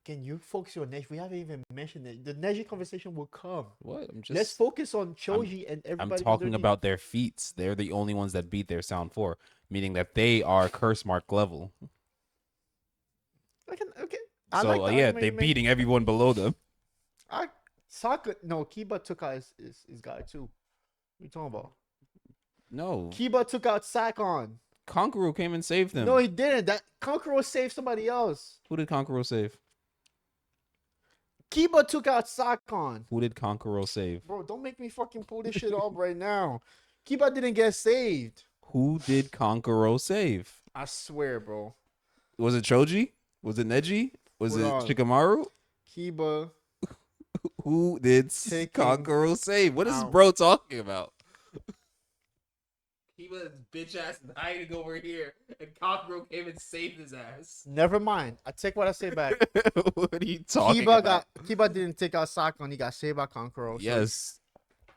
S2: Can you focus on Neji? We haven't even mentioned it. The Neji conversation will come.
S1: What?
S2: Let's focus on Choji and everybody.
S1: I'm talking about their feats. They're the only ones that beat their Sound 4, meaning that they are curse mark level.
S2: Okay.
S1: So yeah, they're beating everyone below them.
S2: Kiba took out his guy too. What are you talking about?
S1: No.
S2: Kiba took out Sakon.
S1: Kankuro came and saved them.
S2: No, he didn't. That Kankuro saved somebody else.
S1: Who did Kankuro save?
S2: Kiba took out Sakon.
S1: Who did Kankuro save?
S2: Bro, don't make me fucking pull this shit up right now. Kiba didn't get saved.
S1: Who did Kankuro save?
S2: I swear, bro.
S1: Was it Choji? Was it Neji? Was
S2: Hold
S1: it
S2: on.
S1: Shikamaru?
S2: Kiba
S1: Who did
S2: taking
S1: Kankuro save? What is
S2: out.
S1: bro talking about? He was bitch ass hiding over here, and Kankuro came and saved his ass.
S2: Never mind. I take what I say back.
S1: What are you talking about?
S2: Kiba didn't take out Sakon. He got saved by Kankuro. So
S1: Yes,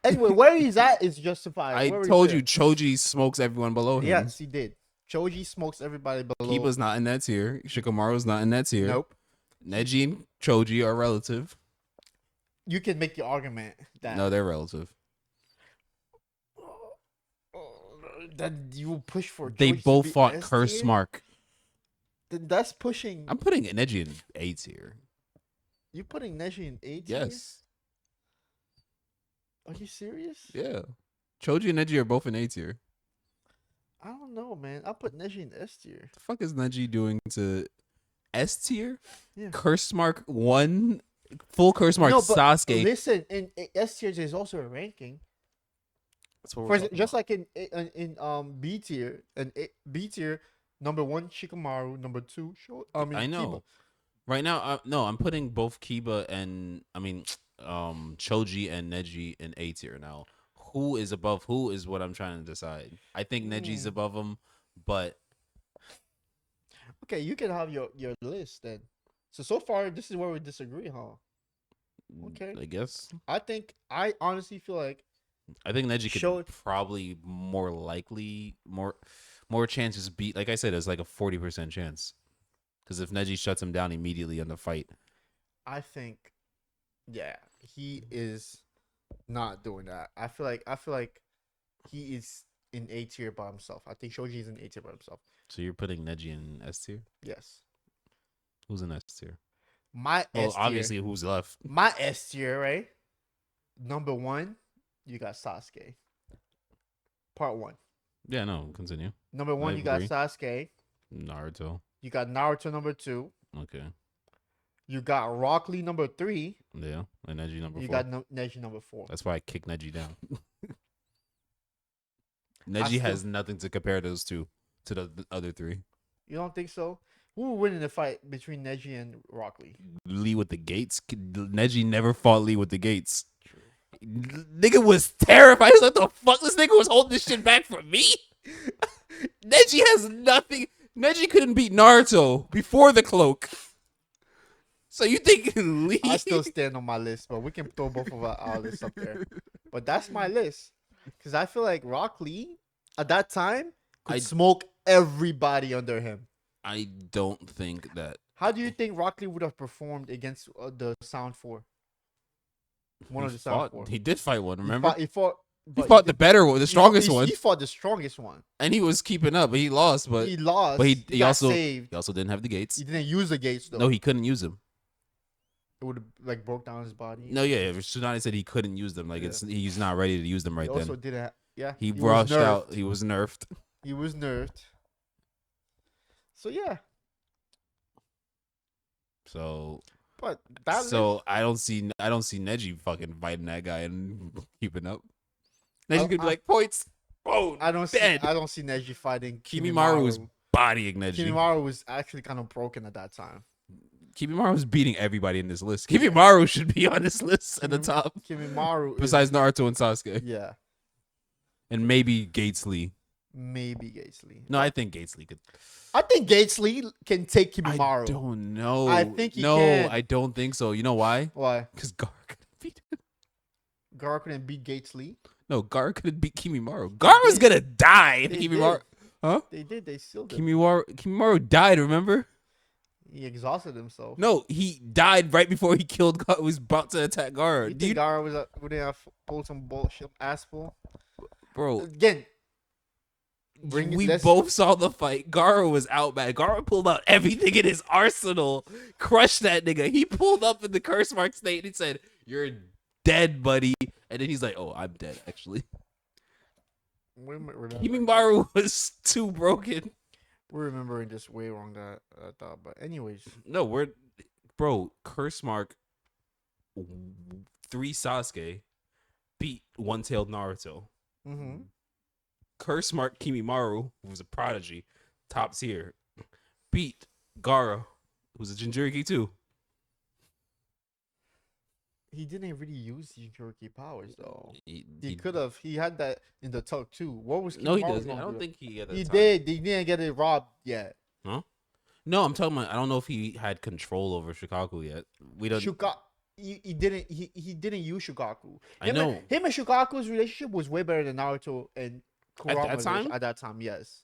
S2: anyway, where he's at is justified.
S1: I
S2: Where he's
S1: told
S2: there.
S1: you Choji smokes everyone below him.
S2: Yes, he did. Choji smokes everybody below.
S1: Kiba's not in that tier. Shikamaru's not in that tier.
S2: Nope.
S1: Neji and Choji are relative.
S2: You can make the argument that
S1: No, they're relative.
S2: that you will push for.
S1: They
S2: Choji to
S1: both
S2: be
S1: fought
S2: S
S1: Curse
S2: tier?
S1: Mark.
S2: Then that's pushing.
S1: I'm putting Neji in A tier.
S2: You putting Neji in A tier?
S1: Yes.
S2: Are you serious?
S1: Yeah. Choji and Neji are both in A tier.
S2: I don't know, man. I put Neji in S tier.
S1: The fuck is Neji doing to S tier?
S2: Yeah.
S1: Curse Mark 1, full Curse Mark
S2: No, but
S1: Sasuke.
S2: listen, in S tier there's also a ranking.
S1: That's what
S2: For
S1: we're
S2: exa-
S1: talking
S2: just
S1: about.
S2: like in B tier, B tier, number 1 Shikamaru, number 2
S1: I know.
S2: Kiba.
S1: Right now, no, I'm putting both Kiba and Choji and Neji in A tier now. Who is above who is what I'm trying to decide. I think Neji's above him, but
S2: Okay, you can have your list then. So far this is where we disagree, huh? Okay.
S1: I guess
S2: I honestly feel like
S1: I think Neji could
S2: Show-
S1: probably more likely more chances beat. Like I said, it's like a 40% chance. Because if Neji shuts him down immediately in the fight,
S2: I think yeah, he is not doing that. I feel like he is in A tier by himself. I think Shoji is in A tier by himself.
S1: so you're putting Neji in S tier.
S2: Yes.
S1: Who's in S tier?
S2: My
S1: Well,
S2: S tier.
S1: obviously, who's left?
S2: My S tier, right? Number 1, you got Sasuke. Part 1.
S1: Yeah, no, continue.
S2: Number 1,
S1: I
S2: you got
S1: agree.
S2: Sasuke.
S1: Naruto.
S2: You got Naruto number 2.
S1: Okay.
S2: You got Rock Lee number 3.
S1: Yeah, and Neji number
S2: You
S1: 4.
S2: got Neji number 4.
S1: That's why I kicked Neji down.
S2: I
S1: Neji
S2: still-
S1: has nothing to compare those two to the other three.
S2: You don't think so? Who will win in the fight between Neji and Rock Lee?
S1: Lee with the gates. Neji never fought Lee with the gates. Nigga was terrified. He was like, "The fuck? This nigga was holding this shit back from me." Neji has nothing. Neji couldn't beat Naruto before the cloak. So you think Lee?
S2: I still stand on my list, but we can throw both of our lists up there. But that's my list. Because I feel like Rock Lee, at that time, could smoke everybody under him.
S1: I don't think that.
S2: How do you think Rock Lee would have performed against the Sound 4? One
S1: he
S2: of the Sound
S1: fought.
S2: 4.
S1: He did fight one. Remember?
S2: He fought
S1: the better one, the strongest one,
S2: He fought the strongest one.
S1: and he was keeping up, but he lost. But
S2: He lost.
S1: but he
S2: got
S1: also
S2: saved.
S1: he also didn't have the gates.
S2: He didn't use the gates though.
S1: No, he couldn't use them.
S2: It would have like broke down his body.
S1: No, yeah, Tsunade said he couldn't use them. Like
S2: Yeah.
S1: he's not ready to use them
S2: He
S1: right
S2: also
S1: then.
S2: didn't. Yeah.
S1: He
S2: was
S1: rushed
S2: nerfed.
S1: out. He was nerfed.
S2: He was nerfed. So yeah,
S1: So
S2: but that
S1: I don't see Neji fucking fighting that guy and keeping up. Neji could be
S2: I-
S1: like points. Oh,
S2: I don't
S1: dead.
S2: see. I don't see Neji fighting
S1: Kimimaru was bodying Neji.
S2: Kimimaru was actually kind of broken at that time.
S1: Kimimaru was beating everybody in this list. Kimimaru should be on this list at the top.
S2: Kimimaru.
S1: Besides Naruto and Sasuke.
S2: Yeah,
S1: And maybe Gates Lee.
S2: maybe Gates Lee.
S1: No, I think Gates Lee could.
S2: I think Gates Lee can take
S1: I
S2: Kimimaru.
S1: don't know.
S2: I think he
S1: no,
S2: can.
S1: I don't think so. You know why?
S2: Why?
S1: Because Gar couldn't beat him.
S2: Gar couldn't beat Gates Lee.
S1: No, Gar couldn't beat Kimimaru. Gar was gonna die if
S2: They
S1: Kimimaru.
S2: did.
S1: Huh?
S2: They did. They sealed him.
S1: Kimimaru died. Remember?
S2: He exhausted himself.
S1: No, he died right before he killed Gar. Was about to attack Gar.
S2: You think Gar was would have pulled some bullshit ass pull?
S1: Bro,
S2: Again,
S1: we
S2: let's-
S1: both saw the fight. Gara was out bad. Gara pulled out everything in his arsenal, crushed that nigga. He pulled up in the curse mark state and said, "You're dead, buddy." And then he's like, "Oh, I'm dead, actually."
S2: We're
S1: Kimimaru was too broken.
S2: remembering this way wrong that I thought. But anyways,
S1: No, bro, curse mark 3 Sasuke beat one-tailed Naruto.
S2: mm-hmm.
S1: Curse Mark Kimimaru, who's a prodigy, top tier, beat Gara, who's a Jinchuriki too.
S2: He didn't really use Jinchuriki powers though. He
S1: He
S2: could have. He had that in the tug too. What was
S1: no, he
S2: Kimimaro
S1: doesn't.
S2: gonna
S1: I don't
S2: do?
S1: think he had that
S2: He
S1: time.
S2: did. He didn't get it robbed yet.
S1: Huh? No, I'm talking about. I don't know if he had control over Shikaku yet. We don't.
S2: He didn't. He didn't use Shukaku.
S1: I know.
S2: Him and Shukaku's relationship was way better than Naruto and Kurama's
S1: that time?
S2: At that time, yes.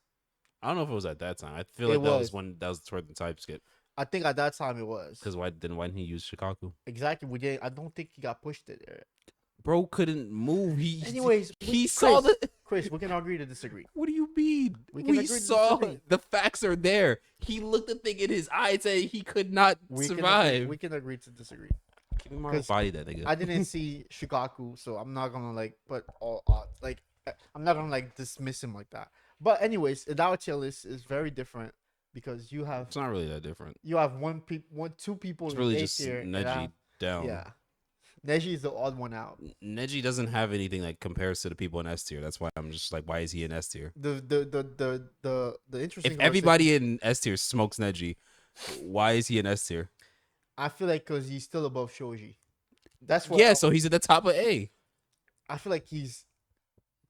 S1: I don't know if it was at that time. I feel
S2: It
S1: like that was
S2: was.
S1: when that was toward the time skip.
S2: I think at that time it was.
S1: Because why didn't he use Shikaku?
S2: Exactly. We did. I don't think he got pushed there.
S1: Bro couldn't move.
S2: Anyways,
S1: he saw
S2: Chris,
S1: the.
S2: Chris, we can agree to disagree.
S1: What do you mean?
S2: We can agree to disagree.
S1: The facts are there. He looked the thing in his eye and said he could not survive.
S2: We can agree to disagree.
S1: Kimimaru body that nigga.
S2: I didn't see Shukaku, so I'm not gonna like put all I'm not gonna like dismiss him like that. But anyways, our tier list is very different because you have
S1: It's not really that different.
S2: two people
S1: It's
S2: in
S1: really
S2: A
S1: just
S2: tier.
S1: Neji down.
S2: Yeah, Neji is the odd one out.
S1: Neji doesn't have anything that compares to the people in S tier. That's why I'm just like, why is he in S tier?
S2: The interesting.
S1: If everybody in S tier smokes Neji, why is he in S tier?
S2: I feel like because he's still above Shoji. That's what.
S1: Yeah, so he's at the top of A.
S2: I feel like he's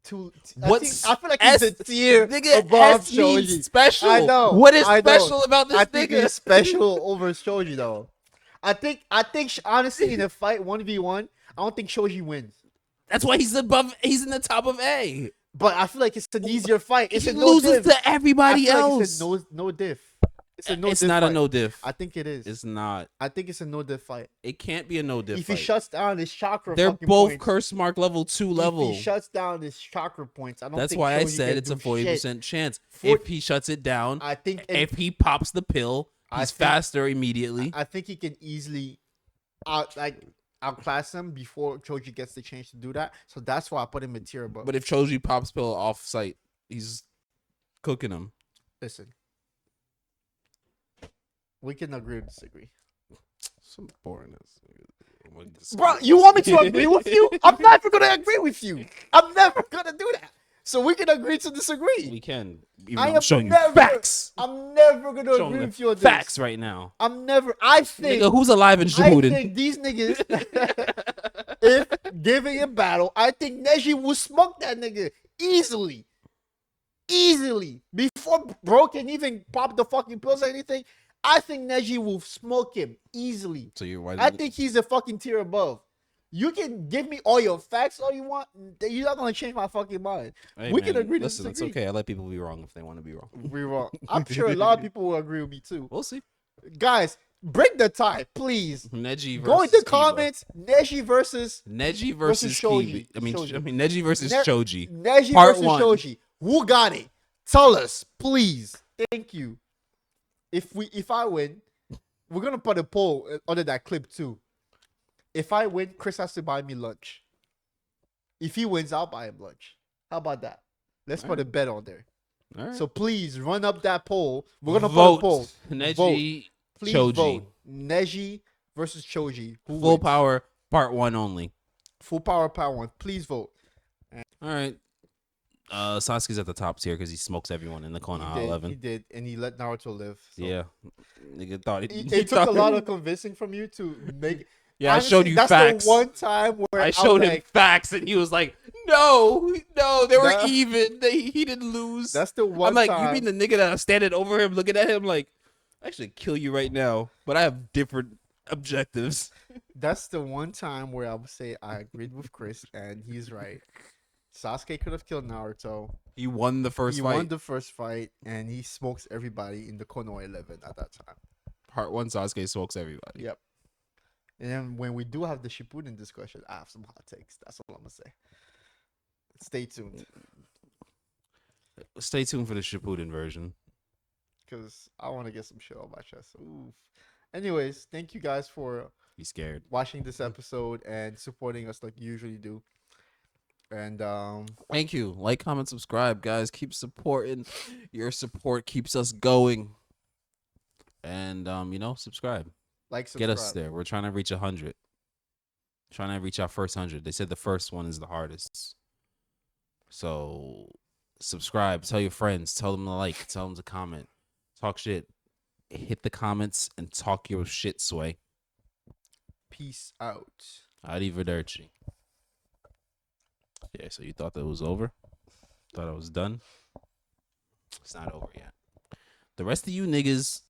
S2: too.
S1: What's
S2: I feel like he's a tier
S1: nigga
S2: above
S1: S means
S2: Shoji.
S1: special.
S2: I know.
S1: What is
S2: I know.
S1: special about this
S2: I think
S1: nigga?
S2: he's special over Shoji though. I think honestly in a fight 1v1, I don't think Shoji wins.
S1: That's why he's above. He's in the top of A.
S2: But I feel like it's an easier fight. It's
S1: He
S2: a no
S1: loses
S2: diff.
S1: to everybody
S2: I feel like
S1: else.
S2: it's a no diff. It's a no
S1: It's
S2: diff
S1: not a
S2: fight.
S1: no diff.
S2: I think it is.
S1: It's not.
S2: I think it's a no diff fight.
S1: It can't be a no diff
S2: If
S1: fight.
S2: he shuts down his chakra,
S1: They're
S2: fucking
S1: both
S2: points,
S1: curse mark level 2 level.
S2: If he shuts down his chakra points, I don't.
S1: That's
S2: think
S1: why I
S2: Shoji
S1: said
S2: can
S1: it's a
S2: do
S1: 40%
S2: shit.
S1: chance.
S2: For-
S1: If he shuts it down,
S2: I think.
S1: if he pops the pill,
S2: I
S1: he's
S2: think-
S1: faster immediately.
S2: I think he can easily outclass him before Choji gets the chance to do that. So that's why I put him in tier above.
S1: But if Choji pops pill off site, he's cooking him.
S2: Listen, we can agree or disagree.
S1: Some boringness.
S2: Bro, you want me to agree with you? I'm never gonna agree with you. I'm never gonna do that. So we can agree to disagree.
S1: We can. Even
S2: I
S1: though I'm
S2: am
S1: showing you
S2: never-
S1: facts.
S2: I'm never gonna
S1: Showing
S2: agree
S1: the
S2: with you on this.
S1: facts right now.
S2: I'm never. I think.
S1: Nigga, who's alive in
S2: I
S1: Shippuden?
S2: think these niggas, if giving a battle, I think Neji will smoke that nigga easily. Easily. Before bro can even pop the fucking pills or anything, I think Neji will smoke him easily.
S1: So you're why
S2: I think he's a fucking tier above. You can give me all your facts all you want. You're not gonna change my fucking mind.
S1: Hey,
S2: we can
S1: man,
S2: agree to
S1: listen,
S2: disagree.
S1: it's okay. I let people be wrong if they want to be wrong.
S2: We're wrong. I'm sure a lot of people will agree with me too.
S1: We'll see.
S2: Guys, break the tie, please.
S1: Neji versus
S2: Go in the
S1: Kiba.
S2: comments. Neji versus
S1: Neji versus
S2: Shoji.
S1: Kiba. I mean Neji versus
S2: Ne-
S1: Choji.
S2: Neji
S1: Part
S2: versus
S1: one.
S2: Shoji. Who got it? Tell us, please. Thank you. If I win, we're gonna put a poll under that clip too. If I win, Chris has to buy me lunch. If he wins, I'll buy him lunch. How about that? Let's put a bet on there.
S1: All right.
S2: So please run up that poll. We're gonna
S1: vote.
S2: put a poll.
S1: Neji
S2: Vote. Please
S1: Choji.
S2: vote. Neji versus Choji. Who
S1: Full
S2: wins?
S1: power part 1 only.
S2: Full power, power one. Please vote.
S1: All right. Sasuke's at the top tier because he smokes everyone in the Konoha 11.
S2: He did, and he let Naruto live. So.
S1: Yeah. Nigga thought
S2: It took a lot of convincing from you to make.
S1: Yeah,
S2: Honestly,
S1: I showed you
S2: that's
S1: facts.
S2: the one time where
S1: I showed him facts and he was like, no, they were
S2: That-
S1: even. He didn't lose.
S2: That's the one
S1: I'm like,
S2: time.
S1: you mean the nigga that was standing over him looking at him like, I should kill you right now, but I have different objectives.
S2: That's the one time where I would say I agreed with Chris, and he's right. Sasuke could have killed Naruto.
S1: He won the first
S2: He
S1: fight.
S2: won the first fight, and he smokes everybody in the Konoha 11 at that time.
S1: Part 1, Sasuke smokes everybody.
S2: Yep. And then when we do have the Shippuden discussion, I have some hot takes. That's all I'm gonna say. Stay tuned,
S1: Stay tuned for the Shippuden version.
S2: because I want to get some shit on my chest. Oof. Anyways, thank you guys for
S1: Be scared.
S2: watching this episode and supporting us like you usually do. And
S1: Thank you. Like, comment, subscribe, guys. Keep supporting. Your support keeps us going. And subscribe.
S2: like, subscribe.
S1: Get us there. We're trying to reach 100. Trying to reach our first 100. They said the first one is the hardest. So subscribe, tell your friends, tell them to like, tell them to comment, talk shit. Hit the comments and talk your shit, Sway.
S2: Peace out.
S1: Arrivederci. Yeah, so you thought that was over? Thought I was done? It's not over yet. The rest of you niggas